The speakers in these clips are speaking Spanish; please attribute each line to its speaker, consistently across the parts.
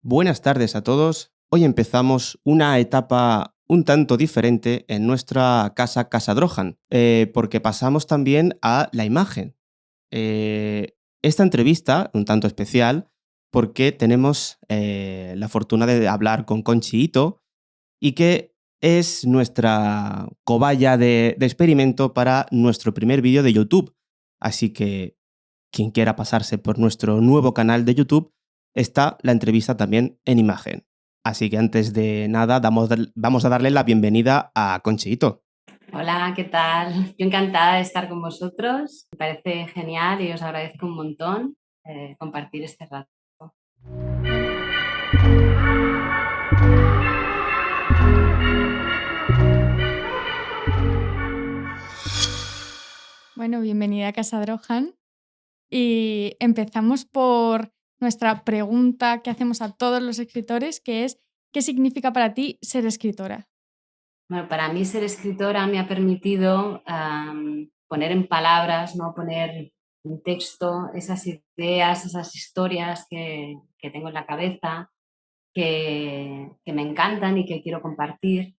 Speaker 1: Buenas tardes a todos. Hoy empezamos una etapa un tanto diferente en nuestra Casa Drohan, porque pasamos también a la imagen. Esta entrevista, un tanto especial, porque tenemos la fortuna de hablar con Conchi Ito y que es nuestra cobaya de experimento para nuestro primer vídeo de YouTube. Así que quien quiera pasarse por nuestro nuevo canal de YouTube, está la entrevista también en imagen. Así que antes de nada, vamos a darle la bienvenida a Conchito.
Speaker 2: Hola, ¿qué tal? Yo encantada de estar con vosotros. Me parece genial y os agradezco un montón compartir este rato.
Speaker 3: Bueno, bienvenida a Casa Drohan. Y empezamos por nuestra pregunta que hacemos a todos los escritores, que es ¿qué significa para ti ser escritora?
Speaker 2: Bueno, para mí ser escritora me ha permitido poner en palabras, ¿no? Poner en texto esas ideas, esas historias que tengo en la cabeza, que me encantan y que quiero compartir.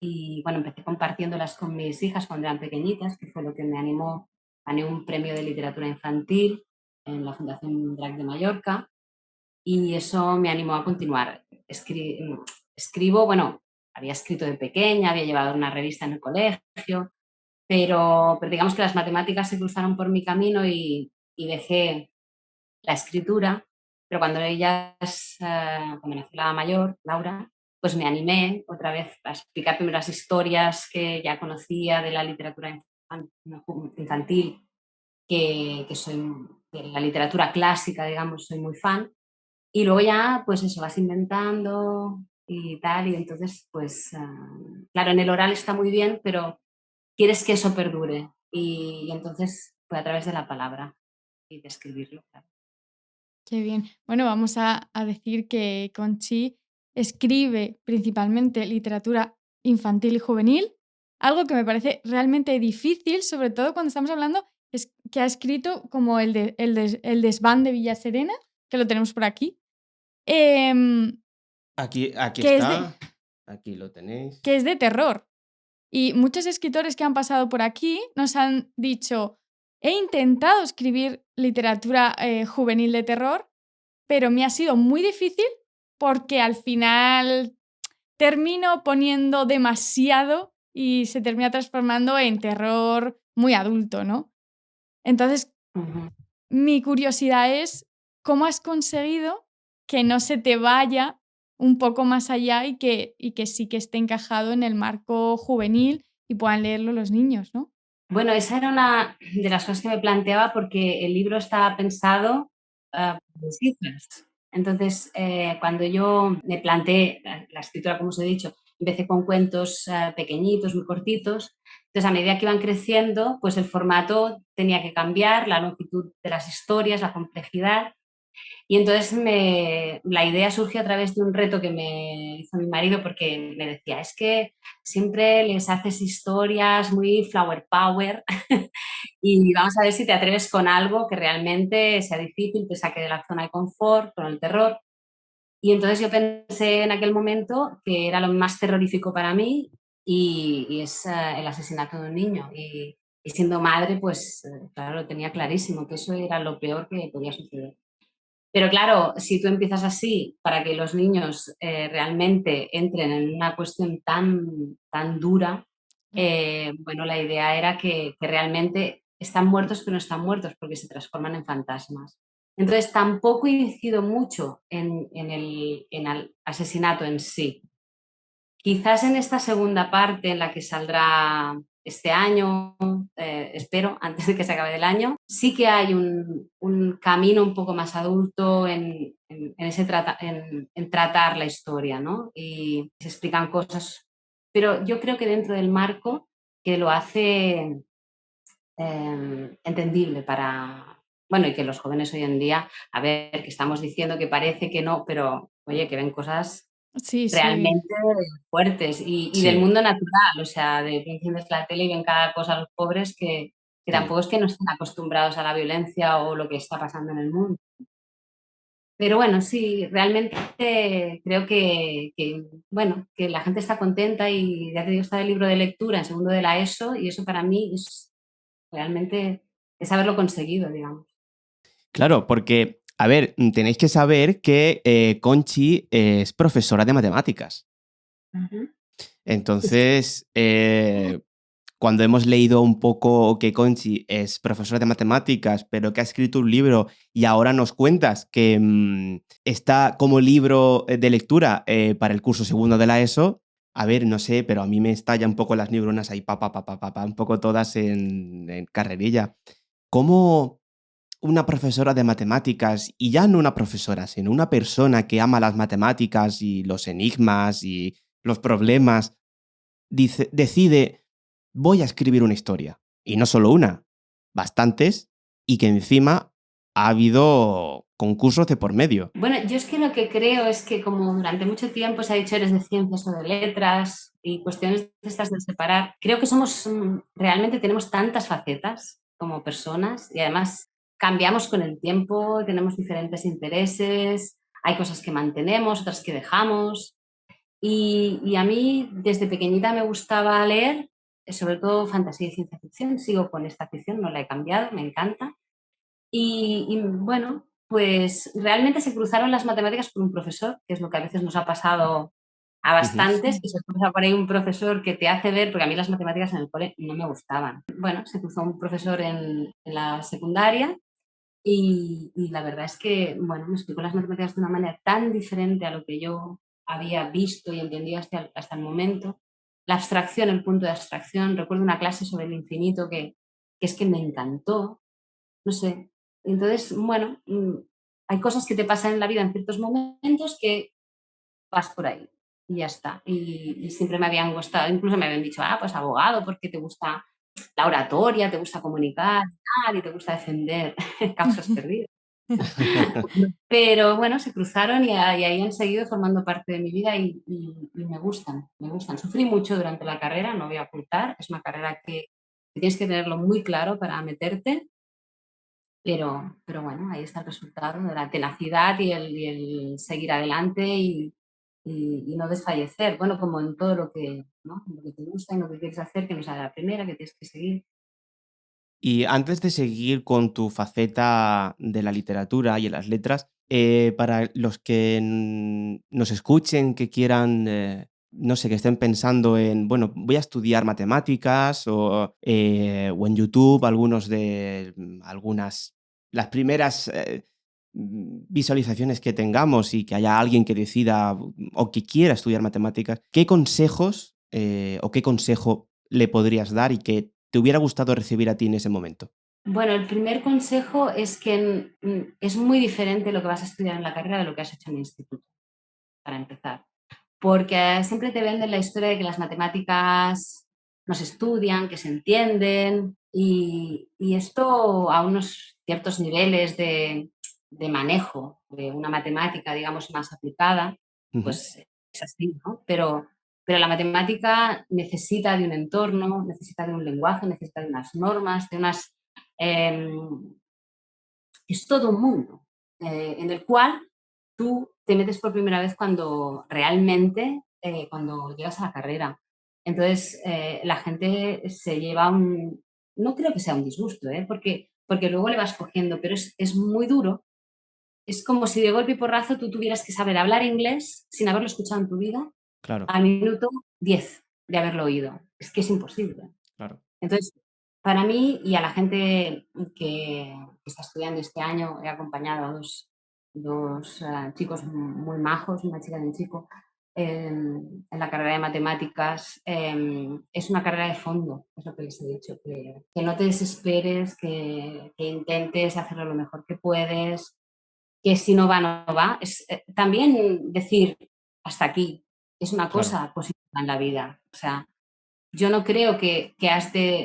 Speaker 2: Y bueno, empecé compartiéndolas con mis hijas cuando eran pequeñitas, que fue lo que me animó. Gané un premio de literatura infantil en la Fundación Drac de Mallorca y eso me animó a continuar. Escribo, bueno, había escrito de pequeña, había llevado una revista en el colegio, pero digamos que las matemáticas se cruzaron por mi camino y dejé la escritura, pero cuando cuando nació la mayor, Laura, pues me animé otra vez a explicar primero las historias que ya conocía de la literatura infantil, que soy de la literatura clásica, digamos, soy muy fan, y luego ya, pues eso, vas inventando y tal, y entonces, pues, claro, en el oral está muy bien, pero quieres que eso perdure, y entonces fue a través de la palabra y de escribirlo, claro.
Speaker 3: Qué bien. Bueno, vamos a decir que Conchi escribe principalmente literatura infantil y juvenil, algo que me parece realmente difícil, sobre todo cuando estamos hablando es que ha escrito como el desván de Villa Serena, que lo tenemos por aquí, em,
Speaker 1: Aquí
Speaker 3: que, es de,
Speaker 1: está, aquí lo tenéis.
Speaker 3: que es de terror. Y muchos escritores que han pasado por aquí nos han dicho, he intentado escribir literatura juvenil de terror, pero me ha sido muy difícil porque al final termino poniendo demasiado y se termina transformando en terror muy adulto, ¿no? Entonces,
Speaker 2: Ujú.
Speaker 3: mi curiosidad es cómo has conseguido que no se te vaya un poco más allá y que sí que esté encajado en el marco juvenil y puedan leerlo los niños, ¿no?
Speaker 2: Bueno, esa era una de las cosas que me planteaba porque el libro estaba pensado para mis hijas. Entonces, cuando yo me planteé la escritura, como os he dicho, empecé con cuentos pequeñitos, muy cortitos. Entonces, a medida que iban creciendo, pues el formato tenía que cambiar, la longitud de las historias, la complejidad. Y entonces la idea surgió a través de un reto que me hizo mi marido porque me decía, es que siempre les haces historias muy flower power y vamos a ver si te atreves con algo que realmente sea difícil, te saque de la zona de confort, con el terror. Y entonces yo pensé en aquel momento que era lo más terrorífico para mí y es el asesinato de un niño. Y siendo madre, pues claro, lo tenía clarísimo, que eso era lo peor que podía suceder. Pero claro, si tú empiezas así, para que los niños realmente entren en una cuestión tan dura, bueno, la idea era que realmente están muertos, pero no están muertos porque se transforman en fantasmas. Entonces, tampoco incido mucho en el asesinato en sí. Quizás en esta segunda parte, en la que saldrá este año, espero, antes de que se acabe el año, sí que hay un camino un poco más adulto en tratar la historia, ¿no? Y se explican cosas, pero yo creo que dentro del marco que lo hace entendible para, bueno, y que los jóvenes hoy en día, a ver, que estamos diciendo que parece que no, pero oye, que ven cosas
Speaker 3: Sí, sí,
Speaker 2: realmente fuertes y del
Speaker 1: Sí.
Speaker 2: mundo natural, o sea, de que enciendes la tele y ven cada cosa los pobres que
Speaker 1: Mm.
Speaker 2: tampoco es que no estén acostumbrados a la violencia o lo que está pasando en el mundo. Pero bueno, sí, realmente creo bueno, que la gente está contenta y ya te digo, está el libro de lectura en segundo de la ESO y eso para mí es realmente es haberlo conseguido, digamos.
Speaker 1: Claro, porque, a ver, tenéis que saber que Conchi es profesora de matemáticas.
Speaker 2: Ujú.
Speaker 1: Entonces, cuando hemos leído un poco que Conchi es profesora de matemáticas, pero que ha escrito un libro y ahora nos cuentas que está como libro de lectura para el curso segundo de la ESO, a ver, no sé, pero a mí me estallan un poco las neuronas ahí, un poco todas en carrerilla. ¿Cómo una profesora de matemáticas, y ya no una profesora, sino una persona que ama las matemáticas y los enigmas y los problemas, decide, voy a escribir una historia? Y no solo una, bastantes, y que encima ha habido concursos de por medio.
Speaker 2: Bueno, yo es que lo que creo es que como durante mucho tiempo se ha dicho eres de ciencias o de letras y cuestiones de estas de separar, creo que somos, realmente tenemos tantas facetas como personas y además cambiamos con el tiempo, tenemos diferentes intereses, hay cosas que mantenemos, otras que dejamos. Y a mí desde pequeñita me gustaba leer, sobre todo fantasía y ciencia ficción, sigo con esta ficción, no la he cambiado, me encanta. Bueno, pues realmente se cruzaron las matemáticas por un profesor, que es lo que a veces nos ha pasado a
Speaker 1: Ujú.
Speaker 2: bastantes,
Speaker 3: Sí.
Speaker 2: que se cruza por ahí un profesor que te hace ver, porque a mí las matemáticas en el cole no me gustaban. Bueno, se cruzó un profesor en la secundaria y la verdad es que, bueno, me explicó las matemáticas de una manera tan diferente a lo que yo había visto y entendido hasta el momento. La abstracción, el punto de abstracción, recuerdo una clase sobre el infinito que es que me encantó, no sé. Entonces, bueno, hay cosas que te pasan en la vida en ciertos momentos que vas por ahí y ya está. Y siempre me habían gustado, incluso me habían dicho, pues abogado, porque te gusta la oratoria, te gusta comunicar y tal, y te gusta defender causas perdidas. Pero bueno, se cruzaron y ahí han seguido formando parte de mi vida y me gustan, me gustan. Sufrí mucho durante la carrera, no voy a ocultar, es una carrera que tienes que tenerlo muy claro para meterte, pero bueno, ahí está el resultado de la tenacidad y el seguir adelante y no desfallecer. Bueno, como en todo lo que, ¿no? Lo que te gusta y lo que quieres hacer, que no sea la primera, que tienes que seguir.
Speaker 1: Y antes de seguir con tu faceta de la literatura y en las letras, para los que nos escuchen, que quieran, no sé, que estén pensando en, bueno, voy a estudiar matemáticas o en YouTube algunas, las primeras visualizaciones que tengamos y que haya alguien que decida o que quiera estudiar matemáticas, ¿qué consejos o qué consejo le podrías dar y que te hubiera gustado recibir a ti en ese momento?
Speaker 2: Bueno, el primer consejo es que es muy diferente lo que vas a estudiar en la carrera de lo que has hecho en el instituto, para empezar. Porque siempre te venden la historia de que las matemáticas no se estudian, que se entienden, y esto a unos ciertos niveles de manejo de una matemática, digamos, más aplicada,
Speaker 1: Ujú.
Speaker 2: pues es así, ¿no? Pero la matemática necesita de un entorno, necesita de un lenguaje, necesita de unas normas, de unas... em, es todo un mundo en el cual tú te metes por primera vez cuando realmente, cuando llegas a la carrera. Entonces, la gente se lleva no creo que sea un disgusto, porque luego le vas cogiendo, pero es muy duro. Es como si de golpe y porrazo tú tuvieras que saber hablar inglés sin haberlo escuchado en tu vida
Speaker 1: Claro,
Speaker 2: al minuto 10 de haberlo oído. Es que es imposible.
Speaker 1: claro.
Speaker 2: Entonces, para mí y a la gente que está estudiando este año, he acompañado a dos chicos muy majos, una chica y un chico, en la carrera de matemáticas. Es una carrera de fondo, es lo que les he dicho, que no te desesperes, que intentes hacerlo lo mejor que puedes, que si no va, no va. También decir hasta aquí es una
Speaker 1: Claro,
Speaker 2: cosa positiva en la vida. O sea, yo no creo que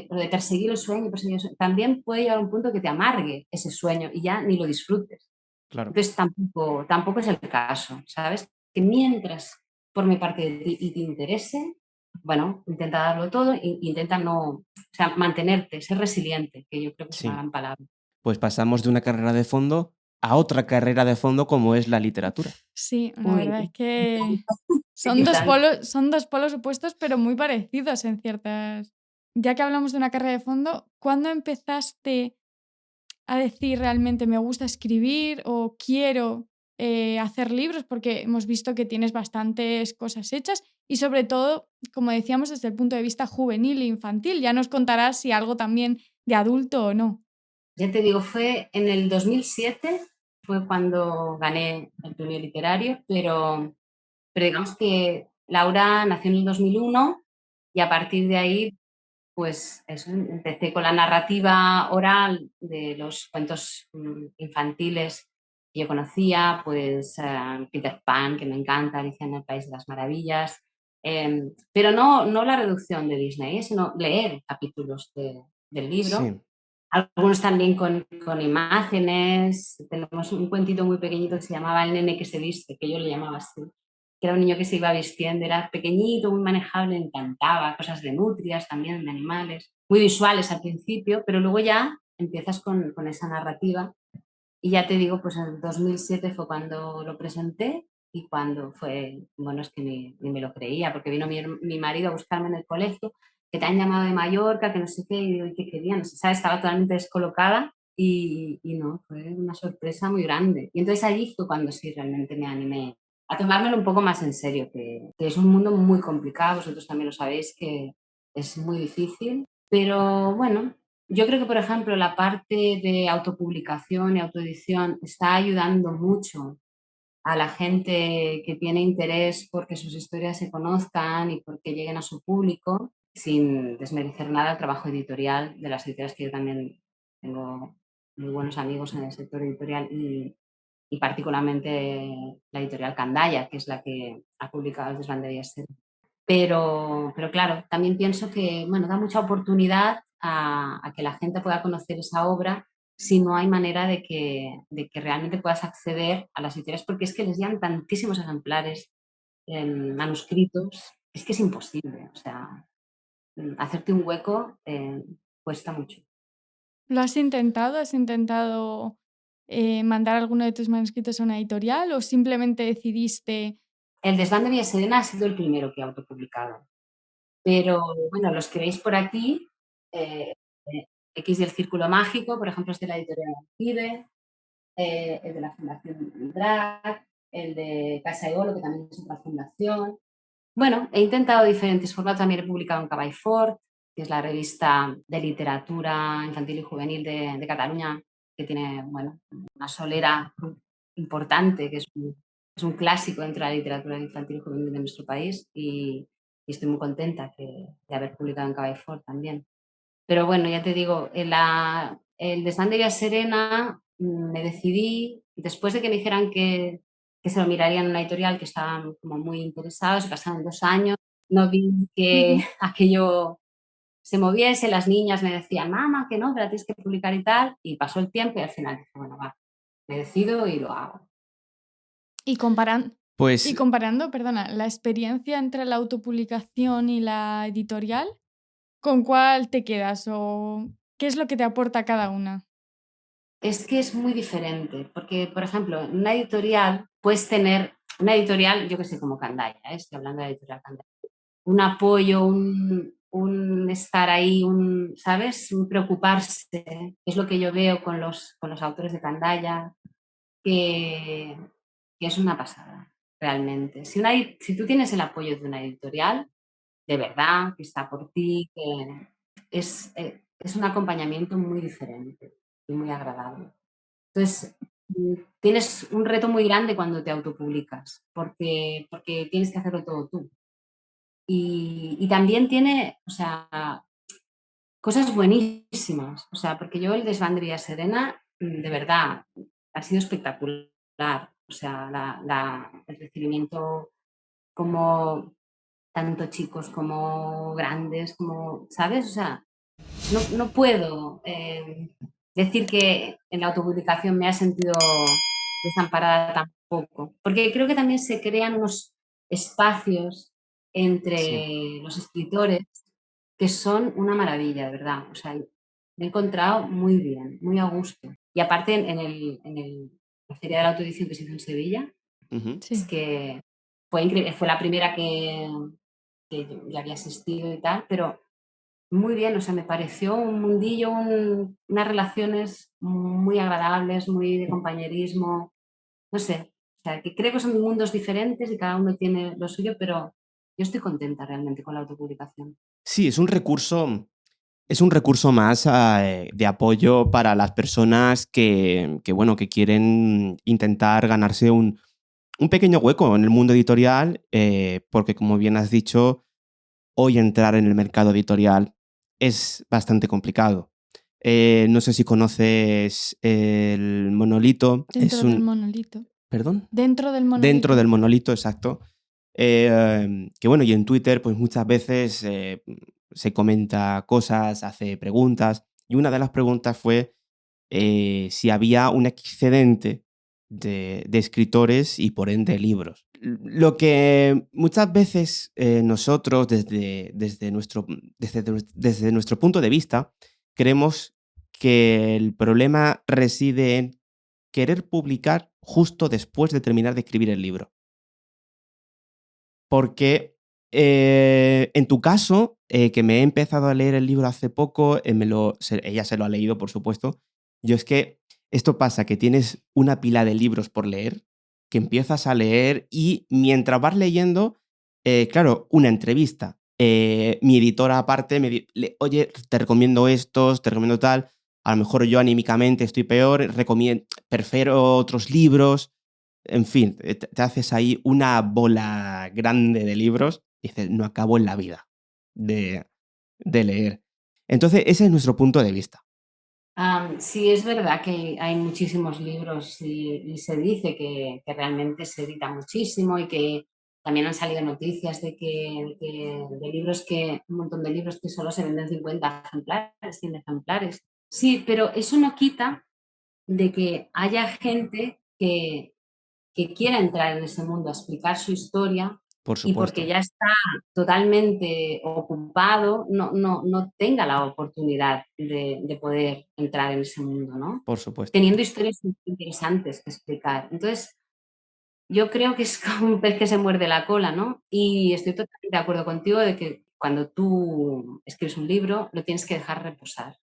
Speaker 2: lo de perseguir el sueño, también puede llegar a un punto que te amargue ese sueño y ya ni lo disfrutes.
Speaker 1: claro.
Speaker 2: Entonces tampoco es el caso, ¿sabes? Que mientras forme parte de ti y te interese, bueno, intenta darlo todo e intenta no, o sea, mantenerte, ser resiliente, que yo creo que es una
Speaker 1: Sí.
Speaker 2: gran palabra.
Speaker 1: Pues pasamos de una carrera de fondo a otra carrera de fondo como es la literatura.
Speaker 3: Sí, la
Speaker 2: Uy,
Speaker 3: verdad es que
Speaker 2: y tanto.
Speaker 3: son dos polos opuestos, pero muy parecidos en ciertas. Ya que hablamos de una carrera de fondo, ¿cuándo empezaste a decir realmente me gusta escribir o quiero hacer libros? Porque hemos visto que tienes bastantes cosas hechas y sobre todo, como decíamos, desde el punto de vista juvenil e infantil. Ya nos contarás si algo también de adulto o no.
Speaker 2: Ya te digo, fue en el 2007, fue cuando gané el premio literario, pero digamos que Laura nació en el 2001 y a partir de ahí, pues eso, empecé con la narrativa oral de los cuentos infantiles que yo conocía, pues Peter Pan, que me encanta, Alicia en el País de las Maravillas, pero no la reducción de Disney, sino leer capítulos del libro.
Speaker 1: Sí.
Speaker 2: Algunos también con imágenes. Tenemos un cuentito muy pequeñito que se llamaba El nene que se viste, que yo le llamaba así, que era un niño que se iba vistiendo, era pequeñito, muy manejable, me encantaba, cosas de nutrias también, de animales, muy visuales al principio, pero luego ya empiezas con esa narrativa y ya te digo, pues en el 2007 fue cuando lo presenté y cuando fue, bueno, es que ni me lo creía, porque vino mi marido a buscarme en el colegio, que te han llamado de Mallorca, que no sé qué, y digo, ¿y qué querían? No sé, ¿sabes? Estaba totalmente descolocada y no, fue una sorpresa muy grande. Y entonces allí fue cuando sí realmente me animé a tomármelo un poco más en serio, que es un mundo muy complicado, vosotros también lo sabéis, que es muy difícil, pero bueno, yo creo que, por ejemplo, la parte de autopublicación y autoedición está ayudando mucho a la gente que tiene interés porque sus historias se conozcan y porque lleguen a su público, sin desmerecer nada el trabajo editorial de las editoriales, que yo también tengo muy buenos amigos en el sector editorial y particularmente la editorial Candaya, que es la que ha publicado El desván de Vías. Pero claro, también pienso que bueno, da mucha oportunidad a que la gente pueda conocer esa obra si no hay manera de que realmente puedas acceder a las editoriales, porque es que les llegan tantísimos ejemplares en manuscritos, es que es imposible. O sea, hacerte un hueco cuesta mucho.
Speaker 3: ¿Lo has intentado? ¿Has intentado mandar alguno de tus manuscritos a una editorial o simplemente decidiste...
Speaker 2: El desván de Villa Serena ha sido el primero que he autopublicado. Pero bueno, los que veis por aquí, eh, X del Círculo Mágico, por ejemplo, es de la editorial Alcide, el de la Fundación DRAC, el de Casa Olo, que también es otra fundación. Bueno, he intentado diferentes formas, también he publicado en Cavall Fort, que es la revista de literatura infantil y juvenil de Cataluña, que tiene bueno, una solera importante, que es un clásico dentro de la literatura infantil y juvenil de nuestro país y estoy muy contenta de haber publicado en Cavall Fort también. Pero bueno, ya te digo, el desván de Vía Serena me decidí, después de que me dijeran que se lo mirarían en una editorial, que estaban como muy interesados, y pasaron 2 años, no vi que
Speaker 3: Ujú.
Speaker 2: aquello se moviese, las niñas me decían, mamá, que no, que la tienes que publicar y tal, y pasó el tiempo y al final dije, bueno, va, me decido y lo hago.
Speaker 3: Y y
Speaker 1: Pues
Speaker 3: comparando, perdona, la experiencia entre la autopublicación y la editorial, ¿con cuál te quedas o qué es lo que te aporta cada una?
Speaker 2: Es que es muy diferente, porque, por ejemplo, en una editorial puedes tener, una editorial, yo que sé, como Candaya, estoy hablando de la editorial Candaya, un apoyo, un estar ahí, ¿sabes? Un preocuparse. Es lo que yo veo con los autores de Candaya, que, que es una pasada, realmente. Si tú tienes el apoyo de una editorial, de verdad, que está por ti, que es un acompañamiento muy diferente y muy agradable. Entonces, tienes un reto muy grande cuando te autopublicas, porque tienes que hacerlo todo tú. Y también tiene, o sea, cosas buenísimas. O sea, porque yo el desván de Vía Serena, de verdad, ha sido espectacular. O sea, el recibimiento como tanto chicos como grandes, como, ¿sabes? O sea, no puedo decir que en la autopublicación me ha sentido desamparada tampoco, porque creo que también se crean unos espacios
Speaker 1: sí.
Speaker 2: entre los escritores que son una maravilla, de verdad. O sea, me he encontrado muy bien, muy a gusto. Y aparte en el la Feria de la Autoedición que se hizo en Sevilla.
Speaker 1: Ujú.
Speaker 2: Es
Speaker 3: Sí.
Speaker 2: que fue increíble, fue la primera que ya había asistido y tal, pero muy bien, o sea, me pareció un mundillo, unas relaciones muy agradables, muy de compañerismo, no sé, o sea, que creo que son mundos diferentes y cada uno tiene lo suyo, pero yo estoy contenta realmente con la autopublicación.
Speaker 1: Sí, es un recurso más de apoyo para las personas bueno, que quieren intentar ganarse un pequeño hueco en el mundo editorial, porque como bien has dicho, hoy entrar en el mercado editorial es bastante complicado. No sé si conoces el Monolito. Es
Speaker 3: Dentro del
Speaker 1: un...
Speaker 3: monolito.
Speaker 1: ¿Perdón?
Speaker 3: Dentro del
Speaker 1: Dentro
Speaker 3: monolito.
Speaker 1: del Monolito, exacto. Que bueno, y en Twitter pues muchas veces se comenta cosas, hace preguntas, y una de las preguntas fue si había un excedente de escritores y por ende libros. Lo que muchas veces nosotros desde nuestro punto de vista creemos que el problema reside en querer publicar justo después de terminar de escribir el libro. Porque en tu caso, que me he empezado a leer el libro hace poco, ella se lo ha leído, por supuesto. Yo es que esto pasa, que tienes una pila de libros por leer, que empiezas a leer y mientras vas leyendo, claro, una entrevista. Mi editora aparte oye, te recomiendo estos, te recomiendo tal. A lo mejor yo anímicamente estoy peor, prefiero otros libros. En fin, te haces ahí una bola grande de libros y dices, no acabo en la vida de, de leer. Entonces, ese es nuestro punto de vista.
Speaker 2: Sí, es verdad que hay muchísimos libros y se dice que realmente se edita muchísimo y que también han salido noticias de libros un montón de libros que solo se venden 50 ejemplares, 100 ejemplares. Sí, pero eso no quita de que haya gente que quiera entrar en ese mundo a explicar su historia
Speaker 1: Por
Speaker 2: y porque
Speaker 1: supuesto,
Speaker 2: ya está totalmente ocupado, no tenga la oportunidad de poder entrar en ese mundo, ¿no?
Speaker 1: por supuesto.
Speaker 2: Teniendo historias interesantes que explicar. Entonces, yo creo que es como un pez que se muerde la cola, ¿no? Y estoy totalmente de acuerdo contigo de que cuando tú escribes un libro, lo tienes que dejar reposar.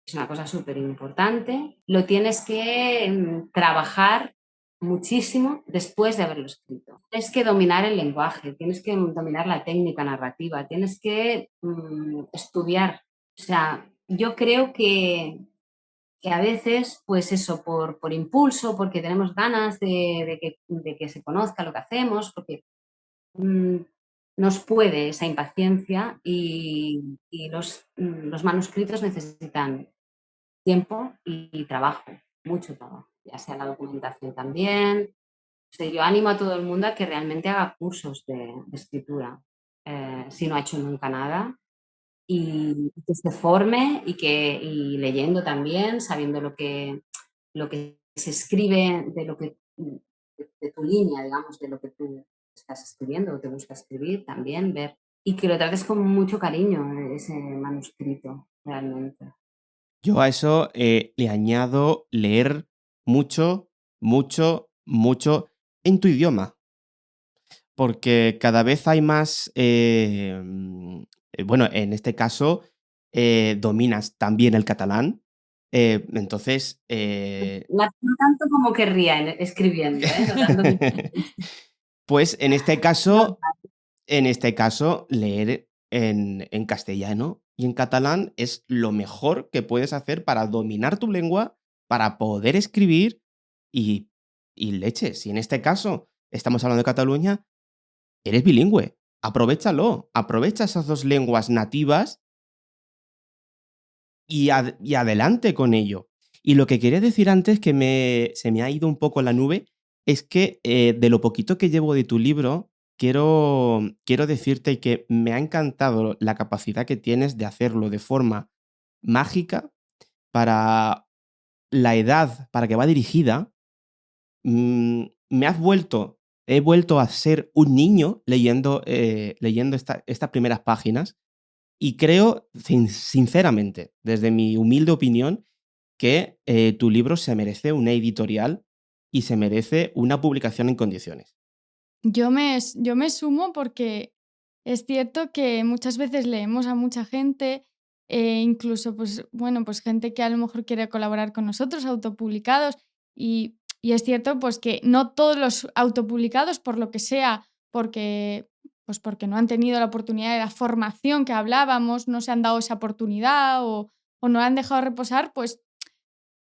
Speaker 2: Es una cosa súper importante. Lo tienes que trabajar muchísimo después de haberlo escrito. Tienes que dominar el lenguaje, tienes que dominar la técnica narrativa, tienes que estudiar. O sea, yo creo que a veces, pues eso, por impulso, porque tenemos ganas de que se conozca lo que hacemos, porque mm, nos puede esa impaciencia y los manuscritos necesitan tiempo y trabajo, mucho trabajo, ya sea la documentación también. O sea, yo animo a todo el mundo a que realmente haga cursos de escritura, si no ha hecho nunca nada, y que se forme y leyendo también, sabiendo lo que se escribe, de tu línea, digamos, de lo que tú estás escribiendo o te gusta escribir también, ver, y que lo trates con mucho cariño, ese manuscrito, realmente.
Speaker 1: Yo a eso le añado leer mucho, mucho, mucho en tu idioma, porque cada vez hay más, bueno, en este caso, dominas también el catalán, entonces,
Speaker 2: No tanto como querría escribiendo, ¿eh? No tanto como
Speaker 1: pues
Speaker 2: no,
Speaker 1: en este caso, leer en castellano y en catalán es lo mejor que puedes hacer para dominar tu lengua, para poder escribir y, y leche. Si en este caso estamos hablando de Cataluña, eres bilingüe. Aprovéchalo. Aprovecha esas dos lenguas nativas y adelante con ello. Y lo que quería decir antes, que se me ha ido un poco la nube, es que de lo poquito que llevo de tu libro, quiero decirte que me ha encantado la capacidad que tienes de hacerlo de forma mágica para la edad para que va dirigida. Me has vuelto, he vuelto a ser un niño leyendo estas primeras páginas y creo, sinceramente, desde mi humilde opinión, que tu libro se merece una editorial y se merece una publicación en condiciones.
Speaker 3: Yo me sumo porque es cierto que muchas veces leemos a mucha gente, incluso pues, bueno, pues gente que a lo mejor quiere colaborar con nosotros, autopublicados, y es cierto pues que no todos los autopublicados, por lo que sea, porque no han tenido la oportunidad de la formación que hablábamos, no se han dado esa oportunidad o no la han dejado reposar, pues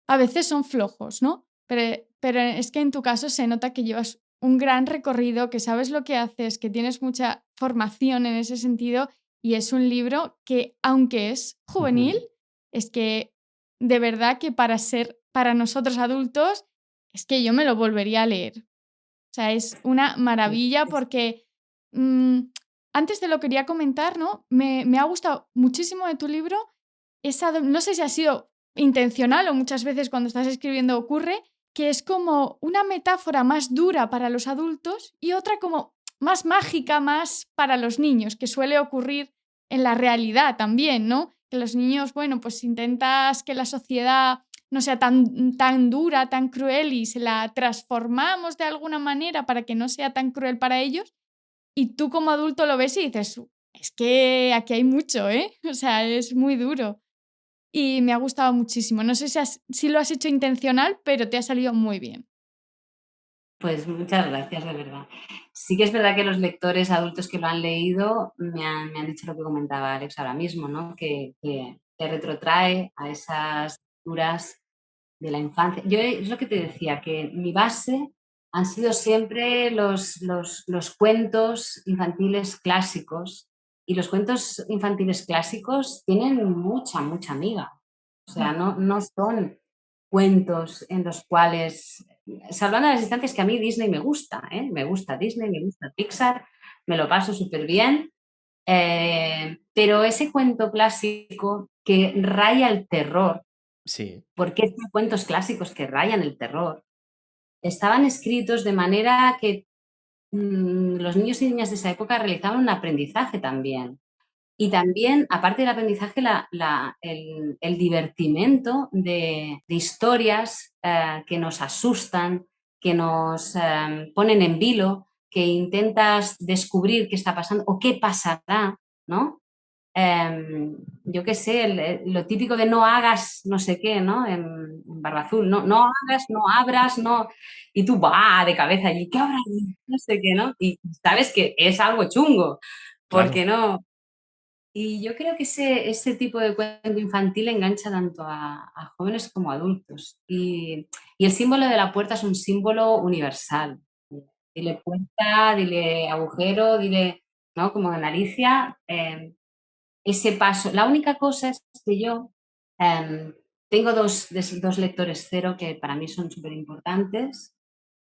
Speaker 3: a veces son flojos, ¿no? Pero es que en tu caso se nota que llevas un gran recorrido, que sabes lo que haces, que tienes mucha formación en ese sentido y es un libro que, aunque es juvenil, es que de verdad que para nosotros adultos, es que yo me lo volvería a leer. O sea, es una maravilla porque antes te lo quería comentar, ¿no? Me ha gustado muchísimo de tu libro no sé si ha sido intencional o muchas veces cuando estás escribiendo ocurre, que es como una metáfora más dura para los adultos y otra como más mágica, más para los niños, que suele ocurrir en la realidad también, ¿no? Que los niños, bueno, pues intentas que la sociedad no sea tan dura, tan cruel y se la transformamos de alguna manera para que no sea tan cruel para ellos y tú como adulto lo ves y dices, es que aquí hay mucho, ¿eh? O sea, es muy duro. Y me ha gustado muchísimo. No sé si lo has hecho intencional, pero te ha salido muy bien.
Speaker 2: Pues muchas gracias, de verdad. Sí que es verdad que los lectores adultos que lo han leído me han dicho lo que comentaba Alex ahora mismo, ¿no? Que te retrotrae a esas lecturas de la infancia. Yo es lo que te decía, que mi base han sido siempre los cuentos infantiles clásicos y los cuentos infantiles clásicos tienen mucha, mucha amiga. O sea, no son cuentos en los cuales, salvando las distancias que a mí Disney me gusta, ¿eh? Me gusta Disney, me gusta Pixar, me lo paso súper bien, pero ese cuento clásico que raya el terror,
Speaker 1: Sí.
Speaker 2: porque estos cuentos clásicos que rayan el terror estaban escritos de manera que los niños y niñas de esa época realizaban un aprendizaje también. Y también, aparte del aprendizaje, el divertimento de historias que nos asustan, que nos ponen en vilo, que intentas descubrir qué está pasando o qué pasará, ¿no? Yo qué sé, lo típico de no hagas no sé qué, ¿no? En Barba Azul, no hagas, no abras, no. Y tú, ¡bah! De cabeza allí, ¿qué habrá ahí? No sé qué, ¿no? Y sabes que es algo chungo,
Speaker 1: Claro.
Speaker 2: porque no. Y yo creo que ese tipo de cuento infantil engancha tanto a jóvenes como a adultos. Y el símbolo de la puerta es un símbolo universal. Dile puerta, dile agujero, dile, ¿no? Como en Alicia, ese paso. La única cosa es que yo tengo dos lectores cero que para mí son súper importantes.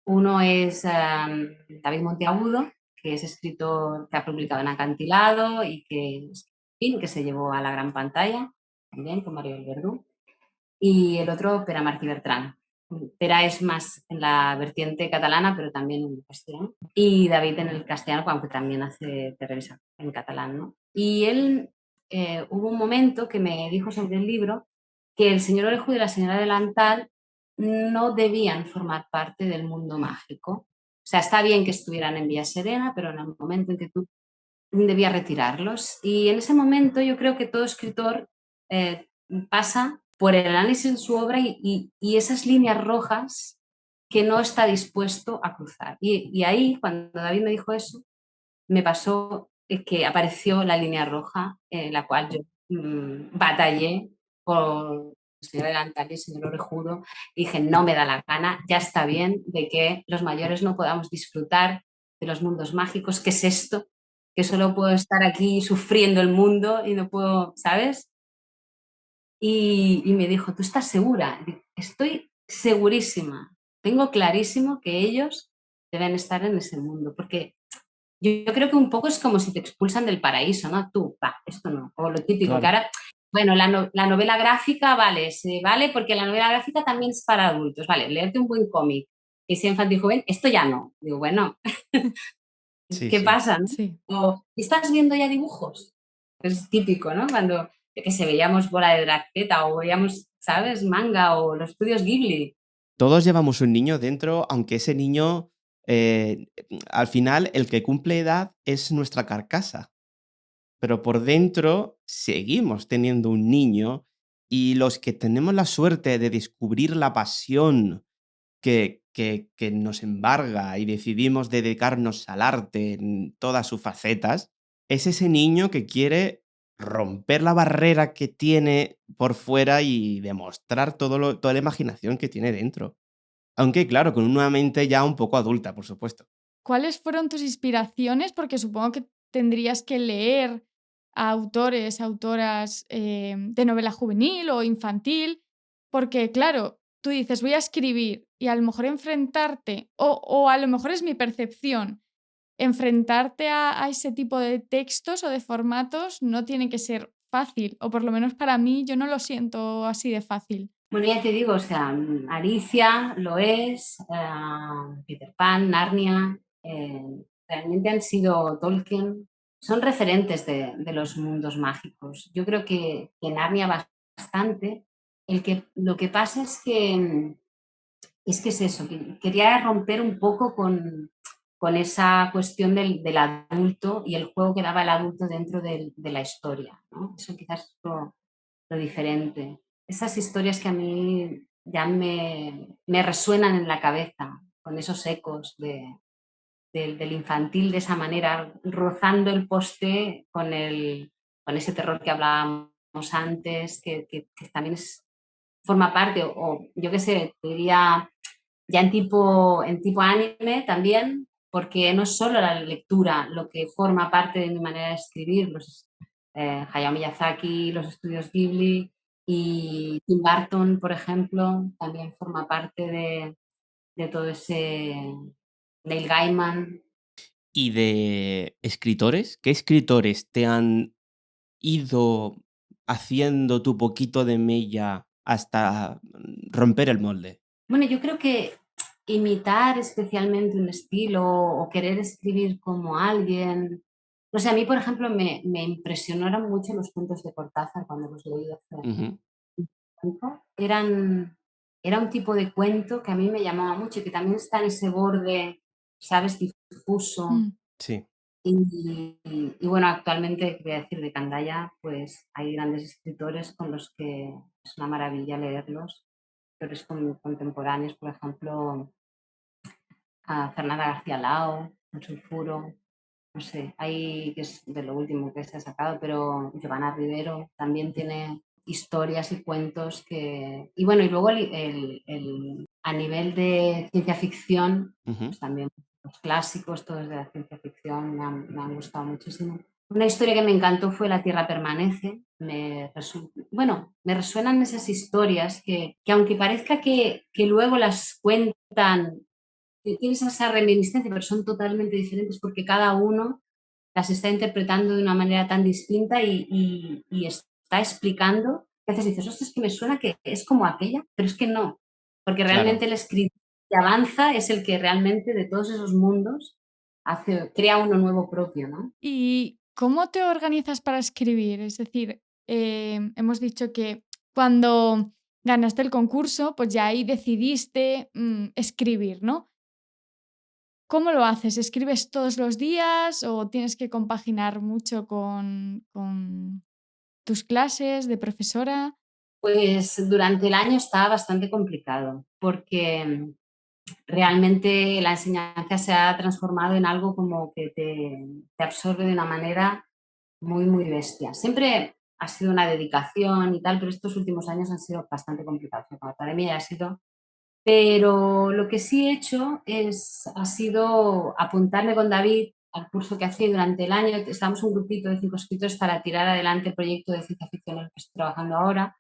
Speaker 2: Uno es David Monteagudo, que es escritor que ha publicado en Acantilado y que se llevó a la gran pantalla, también con Maribel Verdú. Y el otro, Pere Martí Bertran. Pere es más en la vertiente catalana, pero también en castellano. Y David en el castellano, aunque también hace terrorista en catalán, ¿no? Y él, hubo un momento que me dijo sobre el libro que el señor Orejudo y la señora Delantal no debían formar parte del mundo mágico. O sea, está bien que estuvieran en Vía Serena, pero en el momento en que tú debías retirarlos. Y en ese momento yo creo que todo escritor pasa por el análisis de su obra y esas líneas rojas que no está dispuesto a cruzar. Y ahí, cuando David me dijo eso, me pasó que apareció la línea roja en la cual yo batallé por el señor Delantal y el señor Orejudo y dije, no me da la gana, ya está bien de que los mayores no podamos disfrutar de los mundos mágicos. ¿Qué es esto? Que solo puedo estar aquí sufriendo el mundo y no puedo, ¿sabes? Y me dijo, ¿tú estás segura? Digo, estoy segurísima, tengo clarísimo que ellos deben estar en ese mundo, porque yo creo que un poco es como si te expulsan del paraíso, ¿no? Tú, va, esto no. O lo típico, que
Speaker 1: Claro.
Speaker 2: ahora, bueno, la novela gráfica vale, se vale porque la novela gráfica también es para adultos, vale, leerte un buen cómic que sea infantil joven, esto ya no. Digo, bueno,
Speaker 1: Sí,
Speaker 2: ¿qué
Speaker 1: sí.
Speaker 2: pasa, no?
Speaker 3: Sí.
Speaker 2: O, ¿estás viendo ya dibujos? Es típico, ¿no? Cuando, yo que sé, veíamos Bola de Drag Z o veíamos, ¿sabes? Manga o los estudios Ghibli.
Speaker 1: Todos llevamos un niño dentro, aunque ese niño, al final, el que cumple edad es nuestra carcasa, pero por dentro seguimos teniendo un niño y los que tenemos la suerte de descubrir la pasión que nos embarga y decidimos dedicarnos al arte en todas sus facetas, es ese niño que quiere romper la barrera que tiene por fuera y demostrar toda la imaginación que tiene dentro. Aunque, claro, con una mente ya un poco adulta, por supuesto.
Speaker 3: ¿Cuáles fueron tus inspiraciones? Porque supongo que tendrías que leer a autores, autoras de novela juvenil o infantil, porque claro, tú dices, voy a escribir y a lo mejor enfrentarte, o a lo mejor es mi percepción, enfrentarte a ese tipo de textos o de formatos no tiene que ser fácil, o por lo menos para mí yo no lo siento así de fácil.
Speaker 2: Bueno, ya te digo, o sea, Alicia lo es, Peter Pan, Narnia, realmente han sido Tolkien, son referentes de los mundos mágicos. Yo creo que Narnia bastante. Lo que pasa es que es eso, que quería romper un poco con esa cuestión del adulto y el juego que daba el adulto dentro de la historia, ¿no? Eso quizás es lo diferente. Esas historias que a mí ya me resuenan en la cabeza, con esos ecos del infantil de esa manera, rozando el poste con ese terror que hablábamos antes, que también forma parte, o yo qué sé, te diría ya en tipo anime también, porque no es solo la lectura lo que forma parte de mi manera de escribir, Hayao Miyazaki, los estudios Ghibli y Tim Burton, por ejemplo, también forma parte de todo ese Neil Gaiman.
Speaker 1: ¿Y de escritores? ¿Qué escritores te han ido haciendo tu poquito de mella hasta romper el molde?
Speaker 2: Bueno, yo creo que imitar especialmente un estilo o querer escribir como alguien, no sé, a mí, por ejemplo, me impresionaron mucho los cuentos de Cortázar cuando los leí hace
Speaker 1: Ujú.
Speaker 2: tiempo. Era un tipo de cuento que a mí me llamaba mucho y que también está en ese borde, ¿sabes?, difuso.
Speaker 3: Mm.
Speaker 1: Sí.
Speaker 2: Y bueno, actualmente, quería decir, de Candaya, pues hay grandes escritores con los que es una maravilla leerlos, escritores contemporáneos, por ejemplo, a Fernanda García Lao, un sulfuro, no sé, hay que es de lo último que se ha sacado, pero Giovanna Rivero también tiene historias y cuentos que... Y bueno, y luego a nivel de ciencia ficción,
Speaker 1: Ujú.
Speaker 2: pues también los clásicos, todos de la ciencia ficción, me han gustado muchísimo. Una historia que me encantó fue La Tierra permanece. Me resuenan esas historias que aunque parezca que luego las cuentan, tienes esa reminiscencia, pero son totalmente diferentes porque cada uno las está interpretando de una manera tan distinta y está explicando. A veces dices, ostras, es que me suena que es como aquella, pero es que no, porque realmente
Speaker 1: Claro.
Speaker 2: el escritor que avanza es el que realmente de todos esos mundos crea uno nuevo propio, ¿no?
Speaker 3: ¿Y cómo te organizas para escribir? Es decir, hemos dicho que cuando ganaste el concurso, pues ya ahí decidiste escribir, ¿no? ¿Cómo lo haces? ¿Escribes todos los días o tienes que compaginar mucho con tus clases de profesora?
Speaker 2: Pues durante el año estaba bastante complicado porque realmente la enseñanza se ha transformado en algo como que te absorbe de una manera muy, muy bestia. Siempre ha sido una dedicación y tal, pero estos últimos años han sido bastante complicados. Con la pandemia ya ha sido. Pero lo que sí he hecho ha sido apuntarme con David al curso que hacía durante el año. Estamos un grupito de 5 escritores para tirar adelante el proyecto de ciencia ficción en el que estoy trabajando ahora.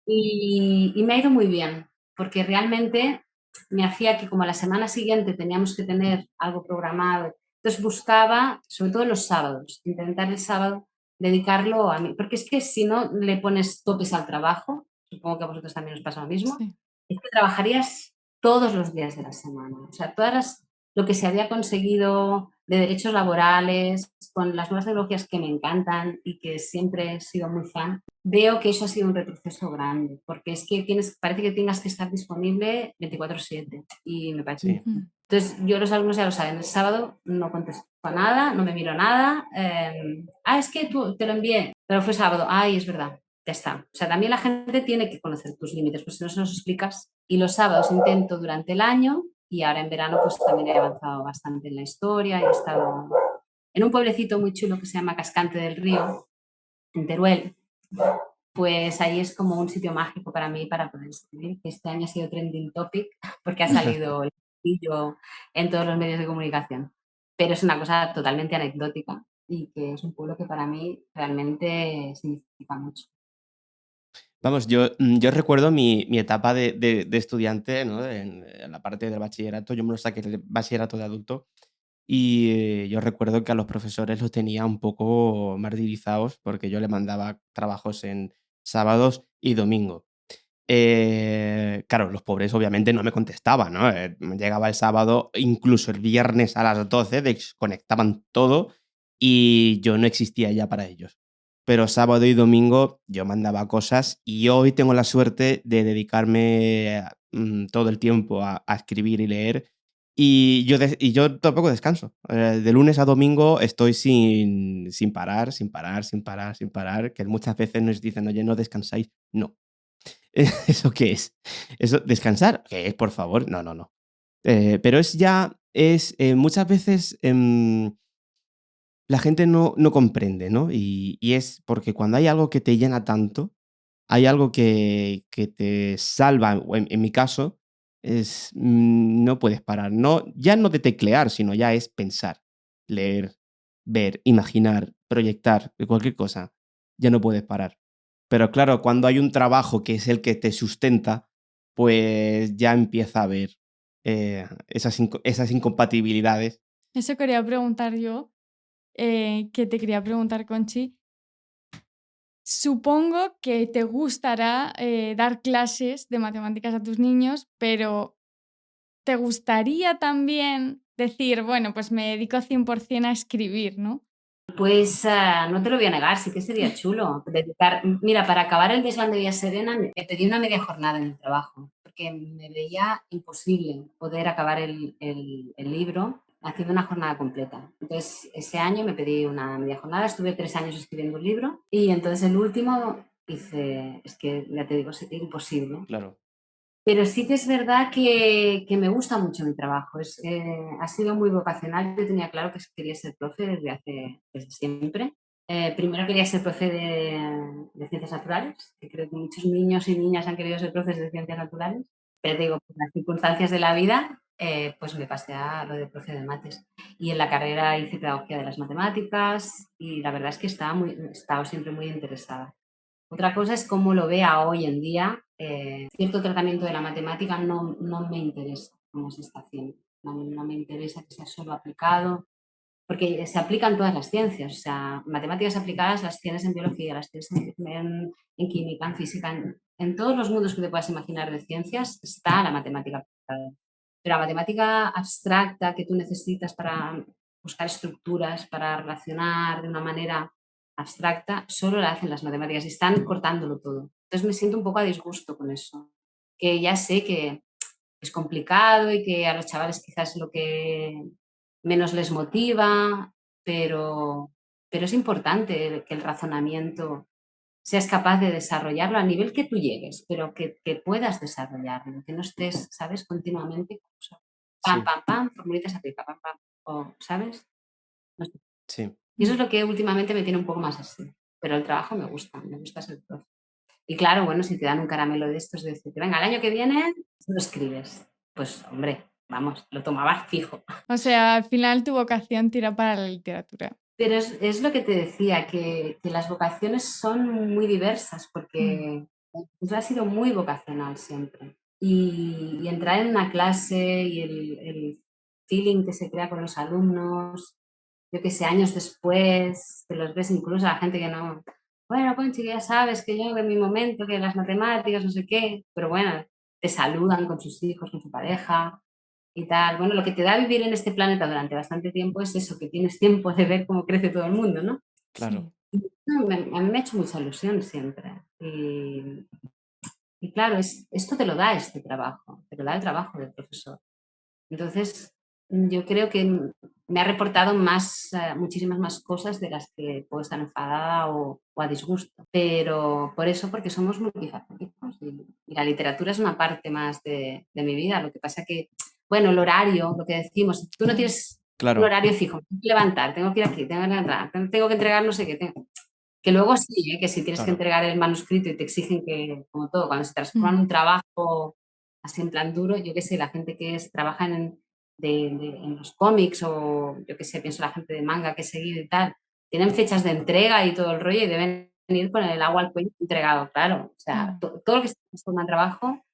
Speaker 2: Y me ha ido muy bien, porque realmente me hacía que como a la semana siguiente teníamos que tener algo programado, entonces buscaba, sobre todo los sábados, intentar el sábado dedicarlo a mí, porque es que si no le pones topes al trabajo, supongo que a vosotros también os pasa lo mismo,
Speaker 3: Sí.
Speaker 2: es que trabajarías todos los días de la semana. O sea, lo que se había conseguido de derechos laborales, con las nuevas tecnologías que me encantan y que siempre he sido muy fan, veo que eso ha sido un retroceso grande, porque es que parece que tengas que estar disponible 24/7 y me parece.
Speaker 1: Sí.
Speaker 2: Entonces, yo los alumnos ya lo saben, el sábado no contesto a nada, no me miro nada. Es que tú te lo envié, pero fue sábado. Ay, es verdad, ya está. O sea, también la gente tiene que conocer tus límites, pues si no se los explicas. Y los sábados intento durante el año y ahora en verano pues también he avanzado bastante en la historia. He estado en un pueblecito muy chulo que se llama Cascante del Río, en Teruel. Pues ahí es como un sitio mágico para mí para poder escribir. Este año ha sido trending topic porque ha salido el vídeo en todos los medios de comunicación. Pero es una cosa totalmente anecdótica y que es un pueblo que para mí realmente significa mucho.
Speaker 1: Vamos, yo recuerdo mi etapa de estudiante, ¿no? En la parte del bachillerato. Yo me lo saqué el bachillerato de adulto y yo recuerdo que a los profesores los tenía un poco martirizados porque yo le mandaba trabajos en sábados y domingo. Claro, los pobres obviamente no me contestaban, ¿no? Llegaba el sábado, incluso el viernes a las 12 desconectaban todo y yo no existía ya para ellos. Pero sábado y domingo yo mandaba cosas y hoy tengo la suerte de dedicarme todo el tiempo a escribir y leer y yo tampoco descanso. De lunes a domingo estoy sin parar, sin parar, sin parar, sin parar, que muchas veces nos dicen, oye, no descansáis. No. ¿Eso qué es? ¿Eso descansar? ¿Qué es, por favor? No, no, no. Pero muchas veces la gente no comprende, ¿no? Y es porque cuando hay algo que te llena tanto, hay algo que te salva, o en mi caso, no puedes parar. No, ya no de teclear, sino ya es pensar, leer, ver, imaginar, proyectar, de cualquier cosa. Ya no puedes parar. Pero claro, cuando hay un trabajo que es el que te sustenta, pues ya empieza a haber esas incompatibilidades.
Speaker 3: Eso quería preguntar yo, que te quería preguntar, Conchi. Supongo que te gustará dar clases de matemáticas a tus niños, pero ¿te gustaría también decir, bueno, pues me dedico 100% a escribir, ¿no?
Speaker 2: Pues no te lo voy a negar, sí que sería chulo mira, para acabar el desván de Vía Serena me pedí una media jornada en el trabajo, porque me veía imposible poder acabar el libro haciendo una jornada completa. Entonces, ese año me pedí una media jornada, estuve 3 años escribiendo un libro y entonces el último hice, es que ya te digo, sería imposible.
Speaker 1: Claro.
Speaker 2: Pero sí que es verdad que me gusta mucho mi trabajo. Ha sido muy vocacional. Yo tenía claro que quería ser profe desde siempre. Primero quería ser profe de ciencias naturales, que creo que muchos niños y niñas han querido ser profes de ciencias naturales. Pero te digo, por las circunstancias de la vida, pues me pasé a lo de profe de mates. Y en la carrera hice pedagogía de las matemáticas y la verdad es que he estado siempre muy interesada. Otra cosa es cómo lo vea hoy en día. Cierto tratamiento de la matemática no me interesa cómo se está haciendo. No me interesa que sea solo aplicado, porque se aplican todas las ciencias. O sea, matemáticas aplicadas las tienes en biología, las tienes en química, en física, en todos los mundos que te puedas imaginar de ciencias está la matemática aplicada. Pero la matemática abstracta que tú necesitas para buscar estructuras, para relacionar de una manera abstracta, solo la hacen las matemáticas y están cortándolo todo. Entonces me siento un poco a disgusto con eso, que ya sé que es complicado y que a los chavales quizás es lo que menos les motiva, pero es importante que el razonamiento seas capaz de desarrollarlo a nivel que tú llegues, pero que puedas desarrollarlo, que no estés, ¿sabes?, continuamente pam,
Speaker 1: Sí,
Speaker 2: pam, pam, formulitas aplica, pam, pam, o, ¿sabes? No sé.
Speaker 1: sí.
Speaker 2: Y eso es lo que últimamente me tiene un poco más así, pero el trabajo me gusta ser profe. Y claro, bueno, si te dan un caramelo de estos, de decirte, venga, el año que viene lo escribes, pues hombre, vamos, lo tomabas fijo.
Speaker 3: O sea, al final tu vocación tira para la literatura.
Speaker 2: Pero es lo que te decía, que las vocaciones son muy diversas,
Speaker 3: Mm.
Speaker 2: porque eso ha sido muy vocacional siempre. Y entrar en una clase y el feeling que se crea con los alumnos, yo que sé, años después, que los ves incluso a la gente que no, bueno, Conchi, ya sabes que yo en mi momento, que las matemáticas, no sé qué, pero bueno, te saludan con sus hijos, con su pareja, y tal. Bueno, lo que te da vivir en este planeta durante bastante tiempo es eso, que tienes tiempo de ver cómo crece todo el mundo, ¿no?
Speaker 1: Claro,
Speaker 3: Sí.
Speaker 2: No, a mí me ha hecho mucha ilusión siempre. Y claro, esto te lo da este trabajo, te lo da el trabajo del profesor. Entonces, yo creo que me ha reportado muchísimas más cosas de las que puedo estar enfadada o a disgusto. Pero por eso, porque somos multifacéticos y la literatura es una parte más de mi vida. Lo que pasa que, bueno, el horario, lo que decimos, tú no tienes un
Speaker 1: claro,
Speaker 2: horario fijo, me tengo que levantar, tengo que ir aquí, tengo que entrar, tengo que entregar no sé qué. Que luego sí, que si tienes que
Speaker 1: claro.
Speaker 2: entregar el manuscrito y te exigen que, como todo, cuando se transforma
Speaker 3: Mm.
Speaker 2: en un trabajo así en plan duro, yo qué sé, la gente que trabaja en los cómics o yo qué sé, pienso la gente de manga que he seguido y tal, tienen fechas de entrega y todo el rollo y deben ir con el agua al cuello entregado, claro. O sea,
Speaker 3: Mm.
Speaker 2: todo lo que se transforma en trabajo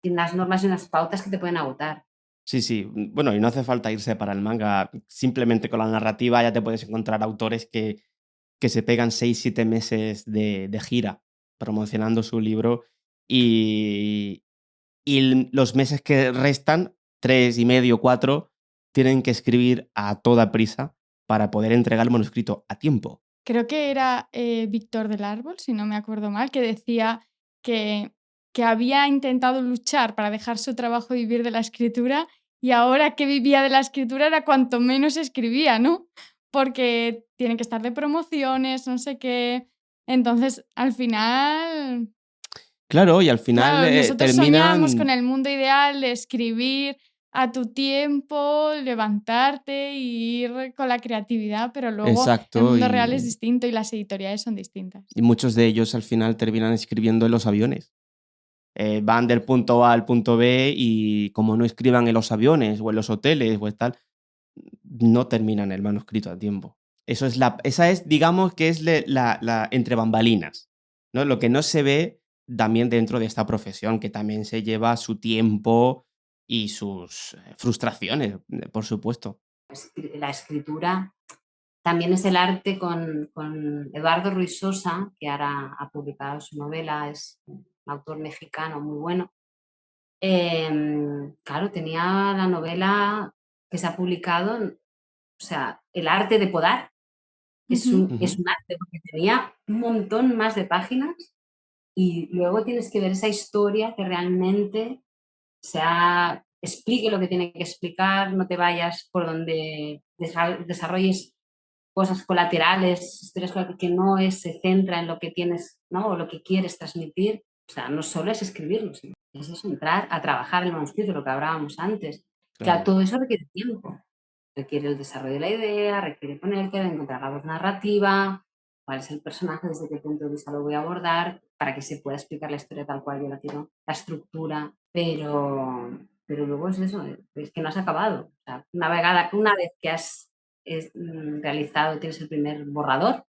Speaker 2: tiene unas normas y unas pautas que te pueden agotar.
Speaker 1: Sí, sí. Bueno, y no hace falta irse para el manga. Simplemente con la narrativa ya te puedes encontrar autores que se pegan 6 7 meses de gira promocionando su libro y, los meses que restan, 3 y medio, 4, tienen que escribir a toda prisa para poder entregar el manuscrito a tiempo.
Speaker 3: Creo que era Víctor del Árbol, si no me acuerdo mal, que decía que, que había intentado luchar para dejar su trabajo y vivir de la escritura y ahora que vivía de la escritura era cuanto menos escribía, ¿no? Porque tiene que estar de promociones, no sé qué. Entonces, al final,
Speaker 1: Claro, y al final,
Speaker 3: claro, nosotros soñamos con
Speaker 1: terminan
Speaker 3: el mundo ideal de escribir a tu tiempo, levantarte y ir con la creatividad, pero luego el
Speaker 1: exacto,
Speaker 3: mundo real es distinto y las editoriales son distintas.
Speaker 1: y muchos de ellos al final terminan escribiendo en los aviones. Van del punto A al punto B y como no escriban en los aviones o en los hoteles o tal, no terminan el manuscrito a tiempo. Esa es, digamos, que es la entre bambalinas, ¿no? Lo que no se ve también dentro de esta profesión, que también se lleva su tiempo y sus frustraciones, por supuesto.
Speaker 2: La escritura también es el arte con Eduardo Ruiz Sosa, que ahora ha publicado su novela, es un autor mexicano muy bueno. Claro, tenía la novela que se ha publicado, o sea, el arte de podar
Speaker 3: Ujú.
Speaker 2: es
Speaker 1: Ujú.
Speaker 2: un arte, porque tenía un montón más de páginas y luego tienes que ver esa historia que realmente explique lo que tiene que explicar, no te vayas por donde desarrolles cosas colaterales, historias que no se centra en lo que tienes, ¿no? O lo que quieres transmitir. O sea, no solo es escribirlo, sino es eso, entrar a trabajar el manuscrito, lo que hablábamos antes. Claro,
Speaker 1: Claro,
Speaker 2: todo eso requiere tiempo. Requiere el desarrollo de la idea, requiere ponerte, encontrar la voz narrativa, cuál es el personaje, desde qué punto de vista lo voy a abordar, para que se pueda explicar la historia tal cual yo la quiero, la estructura, pero luego es eso, es que no has acabado. O sea, una vez que has realizado, tienes el primer borrador,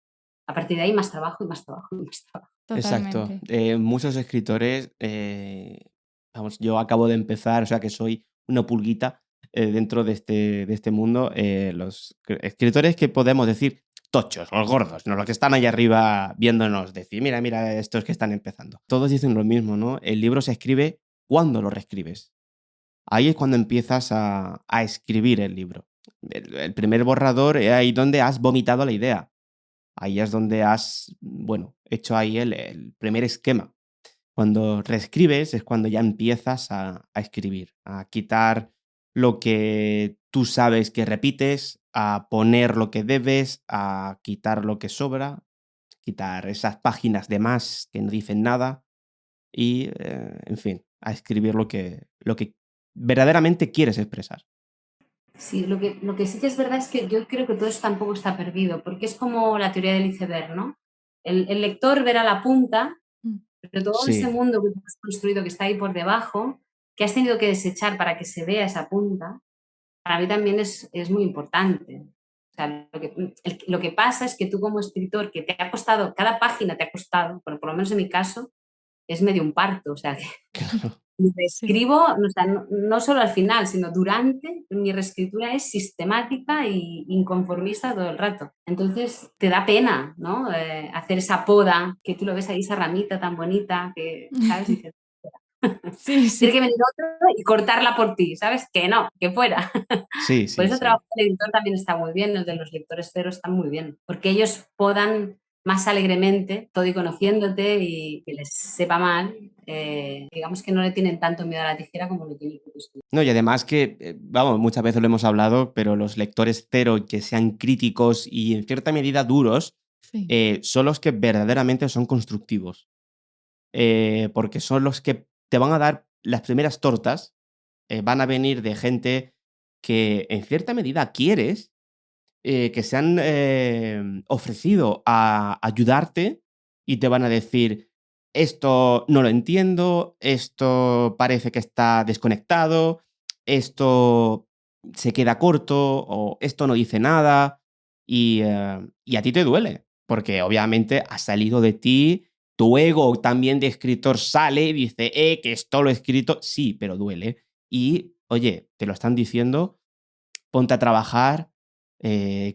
Speaker 2: a partir de ahí más trabajo y más trabajo y más trabajo.
Speaker 1: exacto.
Speaker 3: Totalmente.
Speaker 1: Muchos escritores, vamos, yo acabo de empezar, o sea que soy una pulguita dentro de este mundo. Los escritores que podemos decir tochos, los gordos, ¿no? Los que están ahí arriba viéndonos decir, mira, mira, estos que están empezando. Todos dicen lo mismo, ¿no? El libro se escribe cuando lo reescribes. Ahí es cuando empiezas a escribir el libro. El primer borrador es ahí donde has vomitado la idea. Ahí es donde has, bueno, hecho ahí el primer esquema. Cuando reescribes es cuando ya empiezas a escribir, a quitar lo que tú sabes que repites, a poner lo que debes, a quitar lo que sobra, quitar esas páginas de más que no dicen nada y, en fin, a escribir lo que verdaderamente quieres expresar.
Speaker 2: Sí, lo que sí que es verdad es que yo creo que todo eso tampoco está perdido, porque es como la teoría del iceberg, ¿no? El lector verá la punta,
Speaker 3: Mm.
Speaker 2: pero todo ese
Speaker 1: Sí,
Speaker 2: mundo que tú has construido que está ahí por debajo, que has tenido que desechar para que se vea esa punta, para mí también es muy importante. O sea, lo que pasa es que tú como escritor, que te ha costado, cada página te ha costado, por lo menos en mi caso, es medio un parto. O sea,
Speaker 1: claro,
Speaker 2: mi
Speaker 3: Sí.
Speaker 2: reescribo, o sea, no solo al final, sino durante, mi reescritura es sistemática y inconformista todo el rato. Entonces te da pena, ¿no? Hacer esa poda, que tú lo ves ahí, esa ramita tan bonita, que, ¿sabes? Dices,
Speaker 3: Sí,
Speaker 2: Tiene
Speaker 3: sí.
Speaker 2: que venir otro y cortarla por ti, ¿sabes? Que no, que fuera.
Speaker 1: Sí,
Speaker 2: Por
Speaker 1: sí,
Speaker 2: eso el
Speaker 1: sí.
Speaker 2: trabajo del editor también está muy bien, el de los lectores cero está muy bien, porque ellos podan más alegremente, todo y conociéndote y que les sepa mal, digamos que no le tienen tanto miedo a la tijera como le tienen que tú.
Speaker 1: No, y además que, vamos, muchas veces lo hemos hablado, pero los lectores cero que sean críticos y en cierta medida duros,
Speaker 3: Sí.
Speaker 1: son los que verdaderamente son constructivos. Porque son los que te van a dar las primeras tortas, van a venir de gente que en cierta medida quieres, que se han ofrecido a ayudarte y te van a decir, esto no lo entiendo, esto parece que está desconectado, esto se queda corto o esto no dice nada y a ti te duele, porque obviamente ha salido de ti, tu ego también de escritor sale y dice, que esto lo he escrito, sí, pero duele. Y, oye, te lo están diciendo, ponte a trabajar,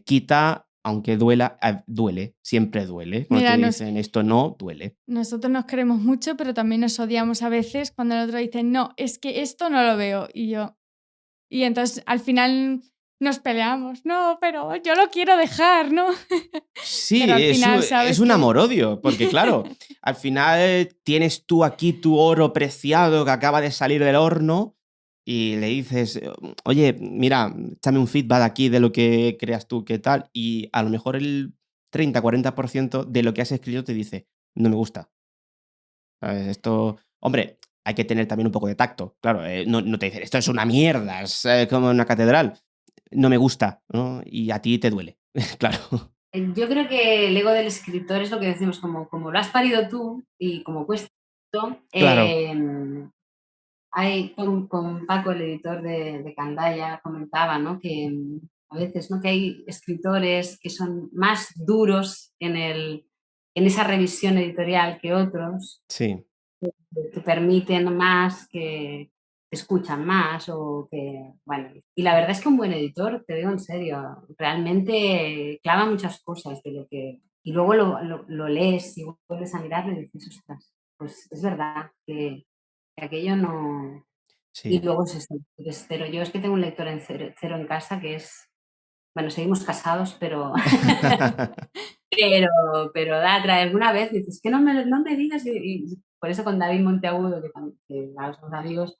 Speaker 1: quita, aunque duela, duele, siempre duele. Cuando te
Speaker 3: Mira,
Speaker 1: dicen esto no, duele.
Speaker 3: nosotros nos queremos mucho, pero también nos odiamos a veces cuando el otro dice, no, es que esto no lo veo. Y yo. Y entonces al final nos peleamos. No, pero yo lo quiero dejar, ¿no? Pero
Speaker 1: Sí,
Speaker 3: al final
Speaker 1: es
Speaker 3: sabes
Speaker 1: un
Speaker 3: que.
Speaker 1: amor-odio, porque claro, al final tienes tú aquí tu oro preciado que acaba de salir del horno y le dices, oye, mira, échame un feedback aquí de lo que creas tú, qué tal, y a lo mejor el 30-40% de lo que has escrito te dice, no me gusta. ¿Sabes? Esto, hombre, hay que tener también un poco de tacto, claro, no te dicen, esto es una mierda, es como una catedral, no me gusta, ¿no? Y a ti te duele, claro.
Speaker 2: Yo creo que el ego del escritor es lo que decimos, como lo has parido tú y como cuesta esto,
Speaker 1: Claro,
Speaker 2: hay con Paco, el editor de Candaya, comentaba, ¿no? Que a veces, ¿no? Que hay escritores que son más duros en esa revisión editorial que otros,
Speaker 1: sí,
Speaker 2: que permiten más, que te escuchan más o que, bueno, y la verdad es que un buen editor, te digo en serio, realmente clava muchas cosas de lo que, y luego lo lees y vuelves a mirarlo y dices, ostras, pues es verdad que aquello no, y
Speaker 1: sí.
Speaker 2: luego es eso, pero yo es que tengo un lector en cero en casa que es, bueno, seguimos casados, pero pero trae alguna vez dices, que no me digas, y por eso con David Monteagudo, que ahora somos amigos,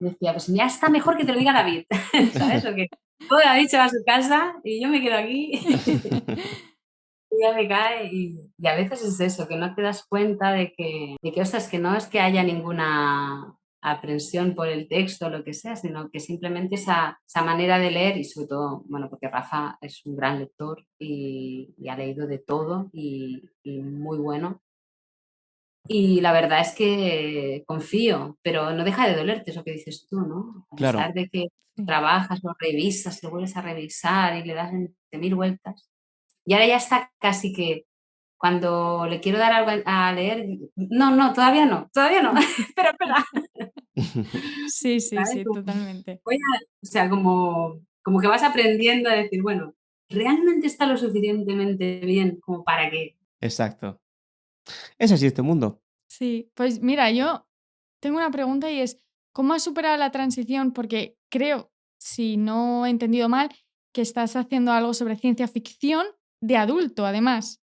Speaker 2: decía, pues ya está mejor que te lo diga David, ¿sabes? Porque todo David se va a su casa y yo me quedo aquí y ya me cae y a veces es eso, que no te das cuenta de que, ostras, que no es que haya ninguna aprensión por el texto o lo que sea, sino que simplemente esa manera de leer y sobre todo, bueno, porque Rafa es un gran lector y ha leído de todo y muy bueno. Y la verdad es que confío, pero no deja de dolerte eso que dices tú, ¿no? A pesar
Speaker 1: Claro,
Speaker 2: de que
Speaker 3: Sí.
Speaker 2: trabajas, lo revisas, lo vuelves a revisar y le das 20.000 vueltas. Y ahora ya está casi que cuando le quiero dar algo a leer, no, no, todavía no, espera, espera,
Speaker 3: Sí, sí,
Speaker 2: ¿sabes?
Speaker 3: sí, totalmente.
Speaker 2: O sea, como que vas aprendiendo a decir, bueno, ¿realmente está lo suficientemente bien como para que?
Speaker 1: exacto. Es así este mundo.
Speaker 3: Sí, pues mira, yo tengo una pregunta y es, ¿cómo has superado la transición? Porque creo, si no he entendido mal, que estás haciendo algo sobre ciencia ficción de adulto, además.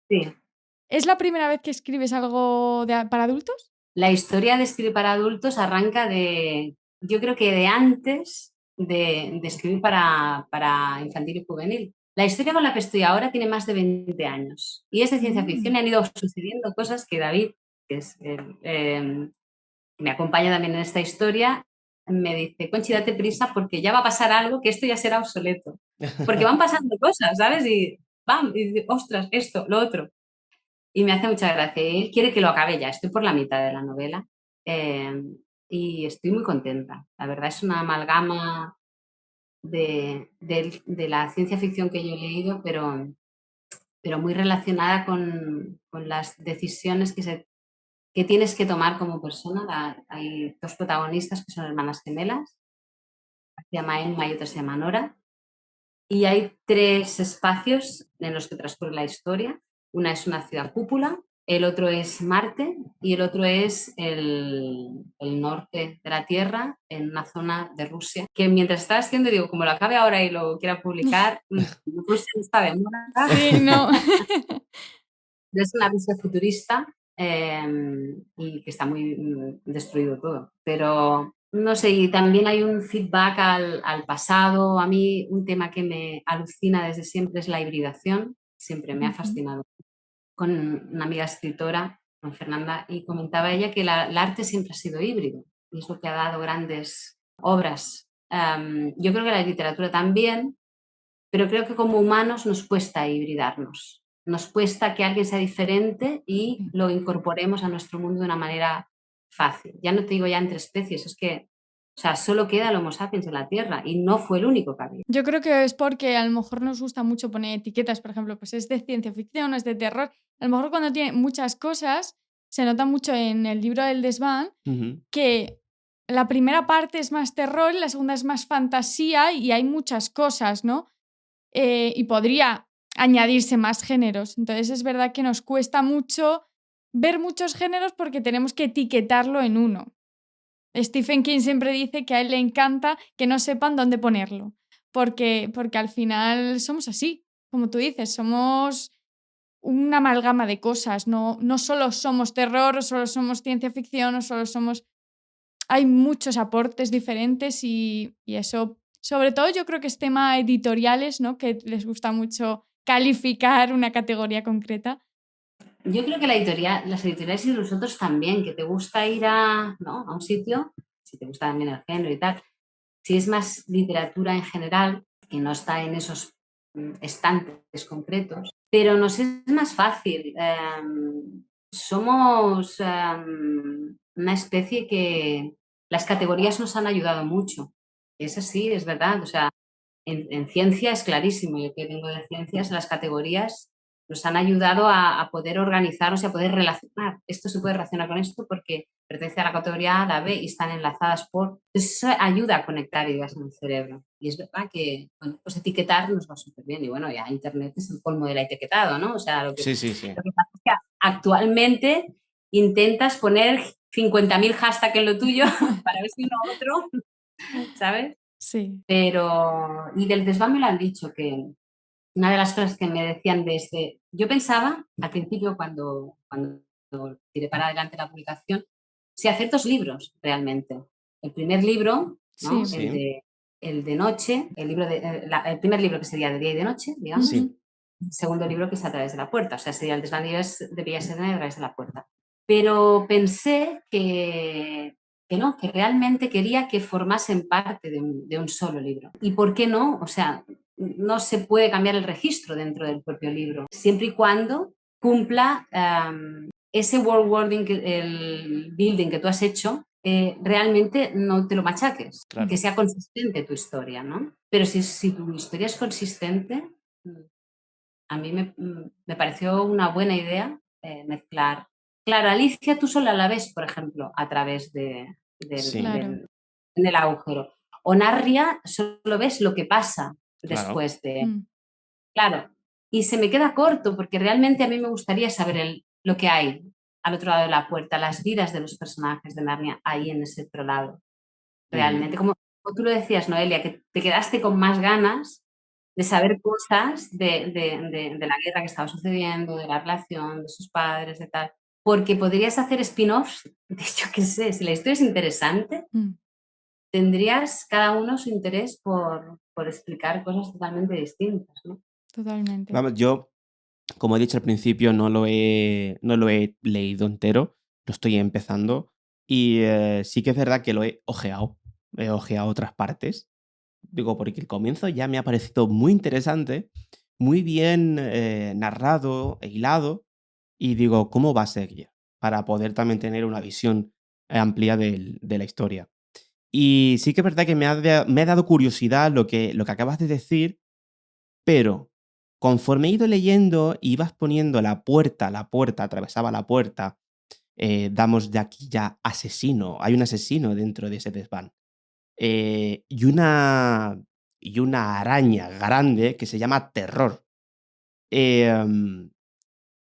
Speaker 2: Sí.
Speaker 3: ¿Es la primera vez que escribes algo para adultos?
Speaker 2: La historia de escribir para adultos arranca yo creo que de antes de escribir para infantil y juvenil. La historia con la que estoy ahora tiene más de 20 años y es de ciencia ficción
Speaker 3: Mm.
Speaker 2: y han ido sucediendo cosas que David, que es que me acompaña también en esta historia, me dice, Conchi, date prisa porque ya va a pasar algo que esto ya será obsoleto. Porque van pasando cosas, ¿sabes? Y ¡pam! Y dice, ostras, esto, lo otro. Y me hace mucha gracia. Y él quiere que lo acabe ya. Estoy por la mitad de la novela eh, y estoy muy contenta. La verdad es una amalgama de la ciencia ficción que yo he leído, pero muy relacionada con las decisiones que tienes que tomar como persona. Hay dos protagonistas que son hermanas gemelas, se llama Emma y otra se llama Nora. Y hay tres espacios en los que transcurre la historia. Una es una ciudad cúpula, el otro es Marte y el otro es el norte de la Tierra, en una zona de Rusia, que mientras estaba haciendo, digo, como lo acabe ahora y lo quiera publicar, Rusia no está de moda.
Speaker 3: Sí, no.
Speaker 2: Es una visión futurista y que está muy destruido todo. Pero no sé, y también hay un feedback al pasado. A mí un tema que me alucina desde siempre es la hibridación. Siempre me ha
Speaker 3: Ujú.
Speaker 2: fascinado. Con una amiga escritora, con Fernanda, y comentaba ella que el arte siempre ha sido híbrido y es lo que ha dado grandes obras. Yo creo que la literatura también, pero creo que como humanos nos cuesta hibridarnos. Nos cuesta que alguien sea diferente y
Speaker 3: Sí.
Speaker 2: lo incorporemos a nuestro mundo de una manera fácil. Ya no te digo ya entre especies, es que, o sea, solo queda el Homo sapiens en la Tierra y no fue el único que había.
Speaker 3: Yo creo que es porque a lo mejor nos gusta mucho poner etiquetas, por ejemplo, pues es de ciencia ficción, es de terror. A lo mejor cuando tiene muchas cosas, se nota mucho en el libro del desván
Speaker 1: Ujú.
Speaker 3: que la primera parte es más terror, la segunda es más fantasía y hay muchas cosas, ¿no? Y podría añadirse más géneros. Entonces es verdad que nos cuesta mucho ver muchos géneros porque tenemos que etiquetarlo en uno. Stephen King siempre dice que a él le encanta que no sepan dónde ponerlo, porque al final somos así, como tú dices, somos una amalgama de cosas, no solo somos terror, o solo somos ciencia ficción, o solo somos... Hay muchos aportes diferentes y eso, sobre todo yo creo que es tema editoriales, ¿no? Que les gusta mucho calificar una categoría concreta.
Speaker 2: Yo creo que las editoriales y nosotros también, que te gusta ir ¿no? a un sitio, si te gusta también el género y tal, si es más literatura en general, que no está en esos estantes concretos, pero nos es más fácil. Somos una especie que las categorías nos han ayudado mucho. Es así, es verdad. O sea, en ciencia es clarísimo, yo que vengo de ciencias, las categorías nos han ayudado a poder organizarnos y a poder relacionar. Esto se puede relacionar con esto porque pertenece a la categoría A, la B y están enlazadas por... Entonces eso ayuda a conectar ideas en el cerebro. Y es verdad que, bueno, pues etiquetar nos va súper bien. Y bueno, ya Internet es el colmo del etiquetado, ¿no? O sea,
Speaker 1: Sí, sí, sí.
Speaker 2: lo que pasa es que actualmente intentas poner 50.000 hashtags en lo tuyo para ver si uno u otro, ¿sabes?
Speaker 3: Sí.
Speaker 2: Pero, y del desván me lo han dicho, que una de las cosas que me decían desde, yo pensaba al principio cuando tiré para adelante la publicación, si hacer 2 libros realmente. El primer libro, ¿no?
Speaker 3: Sí.
Speaker 1: Sí,
Speaker 2: El de noche, el primer libro que sería de día y de noche, digamos,
Speaker 3: Ujú.
Speaker 1: sí.
Speaker 2: el segundo libro que es a través de la puerta, o sea, sería el desván debía ser a través de la puerta. Pero pensé que no, que realmente quería que formasen parte de un solo libro. ¿Y por qué no? O sea, no se puede cambiar el registro dentro del propio libro, siempre y cuando cumpla ese el building que tú has hecho, realmente no te lo machaques, que
Speaker 1: Claro.
Speaker 2: sea consistente tu historia, ¿no? Pero si tu historia es consistente, a mí me pareció una buena idea mezclar. Claro, Alicia tú sola la ves, por ejemplo, a través
Speaker 1: Sí,
Speaker 3: Claro.
Speaker 2: del agujero. O Narnia solo ves lo que pasa
Speaker 1: claro.
Speaker 2: después de...
Speaker 3: Mm.
Speaker 2: Claro, y se me queda corto porque realmente a mí me gustaría saber lo que hay al otro lado de la puerta, las vidas de los personajes de Narnia ahí en ese otro lado.
Speaker 1: Ujú.
Speaker 2: Realmente, como tú lo decías, Noelia, que te quedaste con más ganas de saber cosas de la guerra que estaba sucediendo, de la relación, de sus padres, de tal. Porque podrías hacer spin-offs, de yo qué sé, si la historia es interesante,
Speaker 3: Mm.
Speaker 2: tendrías cada uno su interés por explicar cosas totalmente distintas, ¿no?
Speaker 3: Totalmente.
Speaker 1: Vamos, yo, como he dicho al principio, no lo he leído entero, lo estoy empezando y sí que es verdad que lo he ojeado otras partes. Digo, porque el comienzo ya me ha parecido muy interesante, muy bien narrado e hilado, y digo, ¿cómo va a seguir? Para poder también tener una visión amplia de la historia. Y sí que es verdad que me ha dado curiosidad lo que acabas de decir, pero conforme he ido leyendo y ibas poniendo la puerta, atravesaba la puerta, damos de aquí ya asesino, hay un asesino dentro de ese desván. Y una araña grande que se llama Terror. Em,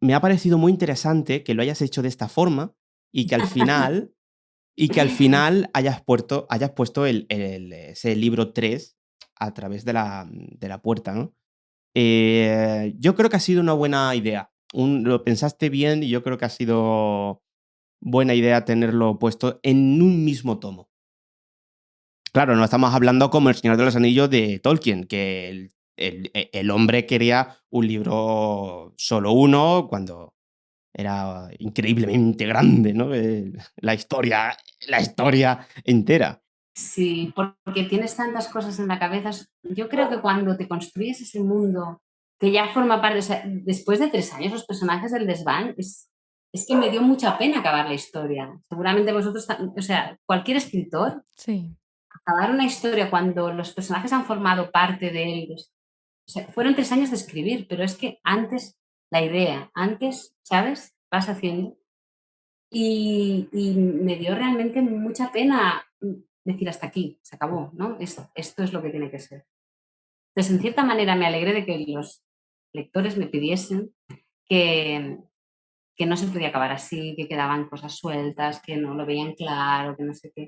Speaker 1: me ha parecido muy interesante que lo hayas hecho de esta forma y que al final, hayas puesto ese libro 3 a través de la puerta, ¿no? Yo creo que ha sido una buena idea. Lo pensaste bien y yo creo que ha sido buena idea tenerlo puesto en un mismo tomo. Claro, no estamos hablando como El Señor de los Anillos de Tolkien, que el hombre quería un libro solo uno cuando era increíblemente grande, ¿no? La historia entera.
Speaker 2: Sí, porque tienes tantas cosas en la cabeza. Yo creo que cuando te construyes ese mundo que ya forma parte, o sea, después de 3 años, los personajes del desván, es que me dio mucha pena acabar la historia. Seguramente vosotros, o sea, cualquier escritor,
Speaker 3: Sí.
Speaker 2: acabar una historia cuando los personajes han formado parte de él, o sea, fueron 3 años de escribir, pero es que antes, la idea, antes, ¿sabes? Vas haciendo. Y me dio realmente mucha pena decir hasta aquí, se acabó, ¿no? Esto es lo que tiene que ser. Entonces, en cierta manera me alegré de que los lectores me pidiesen que, que no se podía acabar así, que quedaban cosas sueltas, que no lo veían claro, que no sé qué.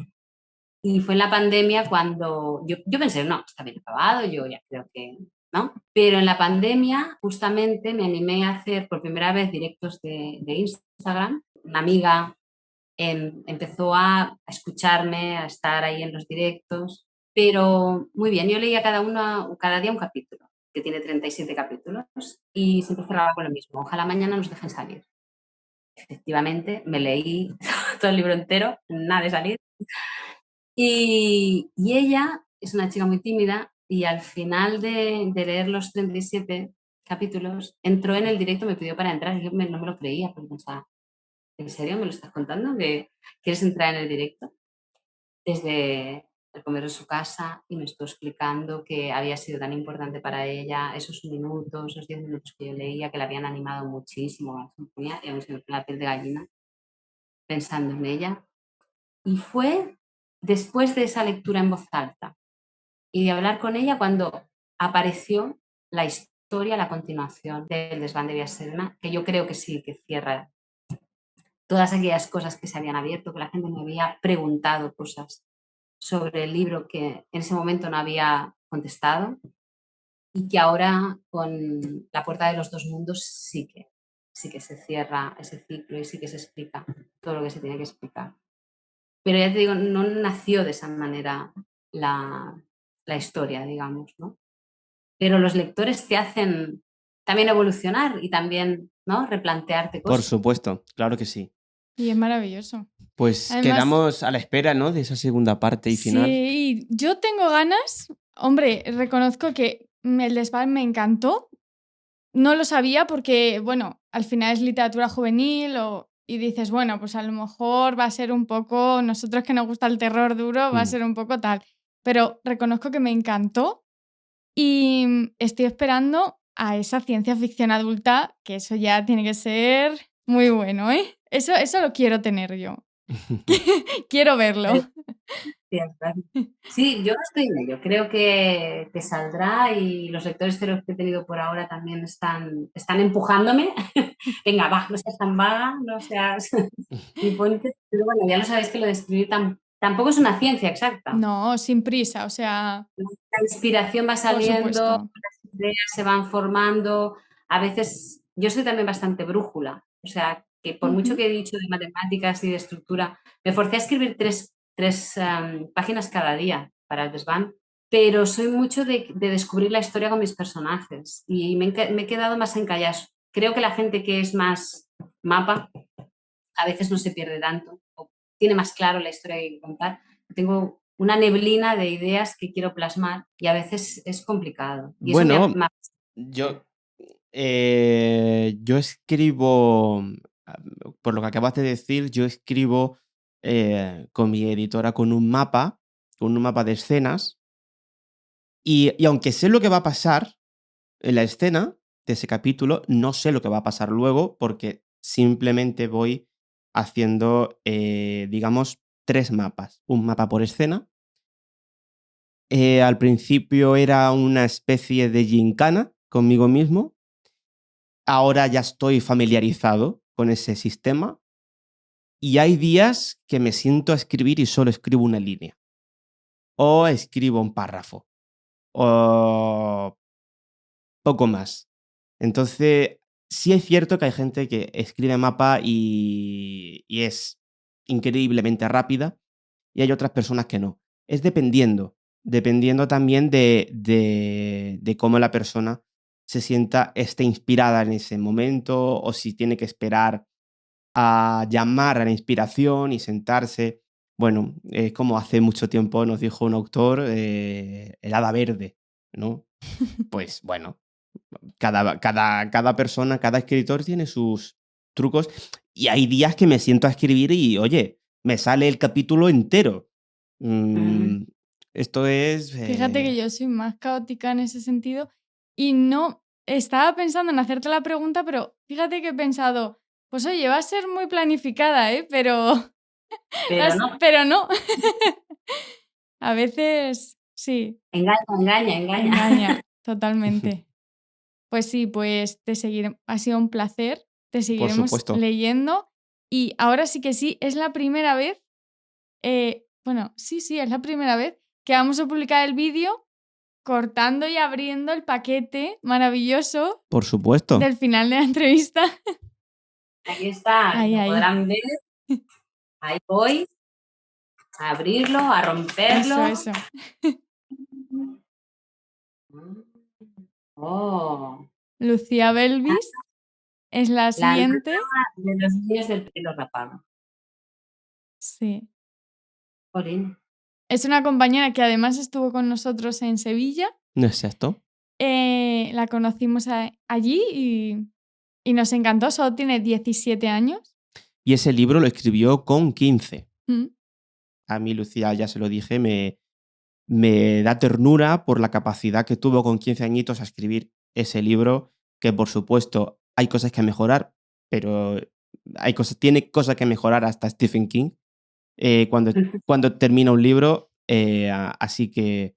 Speaker 2: Y fue en la pandemia cuando yo pensé, no, está bien acabado, yo ya creo que, ¿no? Pero en la pandemia justamente me animé a hacer por primera vez directos de Instagram. Una amiga empezó a escucharme, a estar ahí en los directos, pero muy bien, yo leía cada día un capítulo, que tiene 37 capítulos, y siempre cerraba con lo mismo, ojalá mañana nos dejen salir. Efectivamente, me leí todo el libro entero, nada de salir, y ella es una chica muy tímida y al final de leer los 37 capítulos, entró en el directo, me pidió para entrar y yo no me lo creía, porque pensaba, ¿en serio me lo estás contando? ¿Que quieres entrar en el directo? Desde el comedor de su casa y me estuvo explicando que había sido tan importante para ella esos minutos, esos 10 minutos que yo leía, que la habían animado muchísimo, y a mí se me pone la piel de gallina pensando en ella. Y fue después de esa lectura en voz alta y de hablar con ella cuando apareció la historia, la continuación del desván de Vía Serena, que yo creo que sí, que cierra todas aquellas cosas que se habían abierto, que la gente me había preguntado cosas sobre el libro que en ese momento no había contestado y que ahora con La Puerta de los Dos Mundos sí que se cierra ese ciclo y sí que se explica todo lo que se tiene que explicar. Pero ya te digo, no nació de esa manera la historia, digamos, ¿no? Pero los lectores te hacen también evolucionar y también, ¿no?, replantearte
Speaker 1: Por
Speaker 2: cosas.
Speaker 1: supuesto, claro que sí.
Speaker 3: Y es maravilloso.
Speaker 1: Pues
Speaker 3: Además,
Speaker 1: quedamos a la espera, ¿no? De esa segunda parte y final.
Speaker 3: sí, yo tengo ganas. Hombre, reconozco que el desván me encantó. No lo sabía porque, bueno, al final es literatura juvenil y dices, bueno, pues a lo mejor va a ser un poco, nosotros que nos gusta el terror duro, va a
Speaker 1: Mm.
Speaker 3: ser un poco tal. Pero reconozco que me encantó y estoy esperando a esa ciencia ficción adulta, que eso ya tiene que ser muy bueno, ¿eh? Eso lo quiero tener yo. Quiero verlo.
Speaker 2: Sí, yo estoy en ello. Creo que saldrá y los lectores que he tenido por ahora también están empujándome. Venga, va, no seas tan vaga, no seas ni ponte. Pero bueno, ya lo sabéis que lo de escribir tampoco es una ciencia exacta.
Speaker 3: No, sin prisa, o sea,
Speaker 2: La inspiración va
Speaker 3: por
Speaker 2: saliendo,
Speaker 3: supuesto.
Speaker 2: las ideas se van formando. A veces yo soy también bastante brújula. O sea, que por mucho
Speaker 3: Ujú.
Speaker 2: que he dicho de matemáticas y de estructura, me forcé a escribir tres páginas cada día para el desván, pero soy mucho de descubrir la historia con mis personajes y me he quedado más encallada. Creo que la gente que es más mapa a veces no se pierde tanto o tiene más claro la historia que hay que contar. Tengo una neblina de ideas que quiero plasmar y a veces es complicado. Y eso
Speaker 1: Bueno, yo, yo escribo, por lo que acabas de decir, yo escribo con mi editora con un mapa de escenas, y aunque sé lo que va a pasar en la escena de ese capítulo, no sé lo que va a pasar luego porque simplemente voy haciendo, digamos, 3 mapas. Un mapa por escena. Al principio era una especie de gincana conmigo mismo. ahora ya estoy familiarizado con ese sistema y hay días que me siento a escribir y solo escribo una línea o escribo un párrafo o poco más. Entonces, sí es cierto que hay gente que escribe mapa y es increíblemente rápida y hay otras personas que no. Es dependiendo también de cómo la persona se sienta, esté inspirada en ese momento o si tiene que esperar a llamar a la inspiración y sentarse. Bueno, es como hace mucho tiempo nos dijo un autor, el hada verde, ¿no? Pues bueno, cada persona, cada escritor tiene sus trucos y hay días que me siento a escribir y, oye, me sale el capítulo entero.
Speaker 2: Mm.
Speaker 1: Mm, esto es...
Speaker 3: Fíjate que yo soy más caótica en ese sentido y no estaba pensando en hacerte la pregunta, pero fíjate que he pensado, pues oye, va a ser muy planificada, ¿eh? Pero,
Speaker 2: Pero no,
Speaker 3: pero no. A veces sí,
Speaker 2: engaña.
Speaker 3: engaña totalmente. Pues sí, pues te seguiré. Ha sido un placer. Te
Speaker 1: Por
Speaker 3: seguiremos
Speaker 1: supuesto.
Speaker 3: leyendo. Y ahora sí que sí, es la primera vez. Bueno, sí, es la primera vez que vamos a publicar el vídeo cortando y abriendo el paquete maravilloso
Speaker 1: Por supuesto.
Speaker 3: del final de la entrevista.
Speaker 2: Aquí está,
Speaker 3: Ahí,
Speaker 2: lo
Speaker 3: ahí.
Speaker 2: podrán ver. Ahí voy a abrirlo, a romperlo.
Speaker 3: Eso.
Speaker 2: Oh,
Speaker 3: Lucía Belvis es la
Speaker 2: la nueva
Speaker 3: siguiente.
Speaker 2: de los niños del pelo rapado.
Speaker 3: Sí.
Speaker 2: Jolín.
Speaker 3: Es una compañera que además estuvo con nosotros en Sevilla.
Speaker 1: ¿No es esto?
Speaker 3: La conocimos allí y nos encantó. Solo tiene 17 años.
Speaker 1: Y ese libro lo escribió con 15.
Speaker 3: Mm.
Speaker 1: A mí, Lucía, ya se lo dije, me da ternura por la capacidad que tuvo con 15 añitos a escribir ese libro, que por supuesto hay cosas que mejorar, pero tiene cosas que mejorar hasta Stephen King cuando termina un libro, así que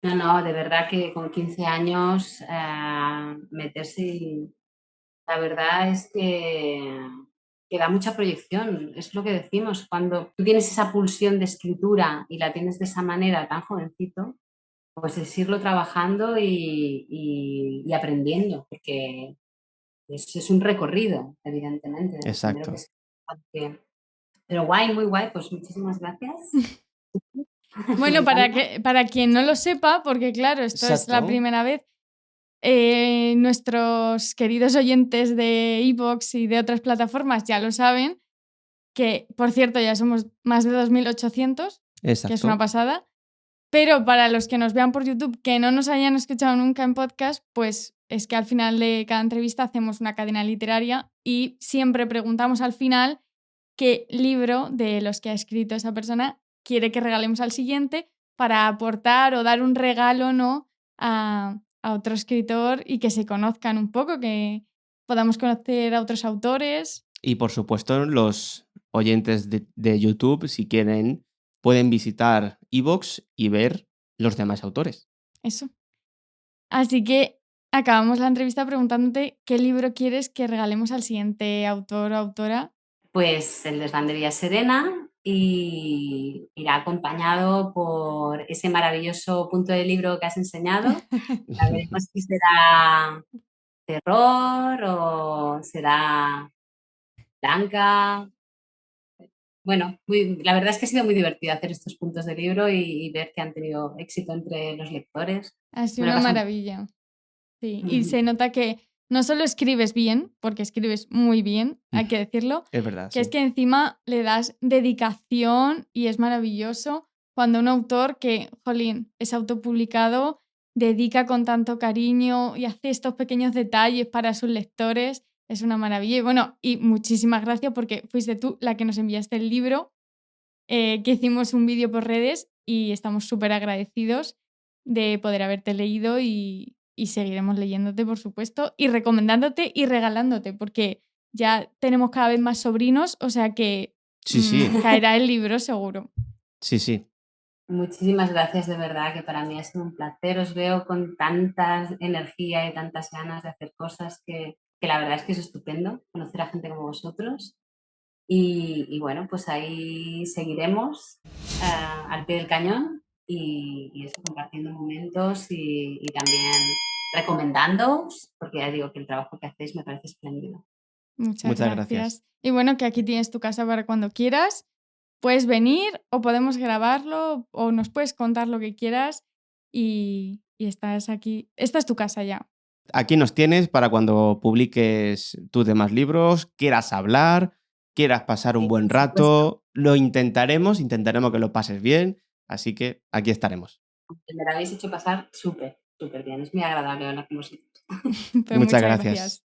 Speaker 2: No, de verdad que con 15 años meterse la verdad es que da mucha proyección, es lo que decimos, cuando tú tienes esa pulsión de escritura y la tienes de esa manera tan jovencito, pues es irlo trabajando y aprendiendo, porque es un recorrido, evidentemente, de lo primero
Speaker 1: exacto.
Speaker 2: pero guay, muy guay, pues muchísimas gracias. Me
Speaker 3: Bueno,
Speaker 2: encanta.
Speaker 3: para quien no lo sepa, porque claro, esto es la
Speaker 1: Exacto.
Speaker 3: primera vez, nuestros queridos oyentes de iVoox y de otras plataformas ya lo saben, que por cierto ya somos más de 2.800, que es
Speaker 1: Exacto.
Speaker 3: una pasada, pero para los que nos vean por YouTube que no nos hayan escuchado nunca en podcast, pues es que al final de cada entrevista hacemos una cadena literaria y siempre preguntamos al final qué libro de los que ha escrito esa persona quiere que regalemos al siguiente para aportar o dar un regalo, ¿no?, a otro escritor y que se conozcan un poco, que podamos conocer a otros autores.
Speaker 1: Y por supuesto, los oyentes de YouTube, si quieren, pueden visitar iVoox y ver los demás autores.
Speaker 3: Eso. Así que acabamos la entrevista preguntándote qué libro quieres que regalemos al siguiente autor o autora.
Speaker 2: Pues el desván de Villa Serena y irá acompañado por ese maravilloso punto de libro que has enseñado. Ya veremos si será terror o será blanca. Bueno, la verdad es que ha sido muy divertido hacer estos puntos de libro y ver que han tenido éxito entre los lectores.
Speaker 3: Ha sido
Speaker 2: Me lo he
Speaker 3: una
Speaker 2: pasado
Speaker 3: maravilla. Sí, y se nota que no solo escribes bien, porque escribes muy bien, hay que decirlo,
Speaker 1: Es verdad,
Speaker 3: que es
Speaker 1: sí.
Speaker 3: que encima le das dedicación y es maravilloso cuando un autor que, jolín, es autopublicado, dedica con tanto cariño y hace estos pequeños detalles para sus lectores. Es una maravilla. Y bueno, y muchísimas gracias porque fuiste tú la que nos enviaste el libro, que hicimos un vídeo por redes y estamos súper agradecidos de poder haberte leído y seguiremos leyéndote, por supuesto, y recomendándote y regalándote, porque ya tenemos cada vez más sobrinos, o sea que
Speaker 1: Sí.
Speaker 3: caerá el libro seguro.
Speaker 1: Sí.
Speaker 2: Muchísimas gracias, de verdad, que para mí ha sido un placer. Os veo con tanta energía y tantas ganas de hacer cosas que que la verdad es que es estupendo conocer a gente como vosotros. Y bueno, pues ahí seguiremos al pie del cañón y eso, compartiendo momentos y también recomendándoos, porque ya digo que el trabajo que hacéis me parece espléndido.
Speaker 3: Muchas
Speaker 1: Muchas gracias.
Speaker 3: gracias. Y bueno, que aquí tienes tu casa para cuando quieras. Puedes venir o podemos grabarlo o nos puedes contar lo que quieras y estás aquí. Esta es tu casa ya.
Speaker 1: Aquí nos tienes para cuando publiques tus demás libros, quieras hablar, quieras pasar un
Speaker 2: Sí,
Speaker 1: buen
Speaker 2: por supuesto.
Speaker 1: rato, lo intentaremos que lo pases bien, así que aquí estaremos.
Speaker 2: Me la habéis hecho pasar súper, súper bien. Es muy agradable hablar con vosotros.
Speaker 3: Pues
Speaker 1: Muchas
Speaker 3: muchas
Speaker 1: gracias.
Speaker 3: gracias.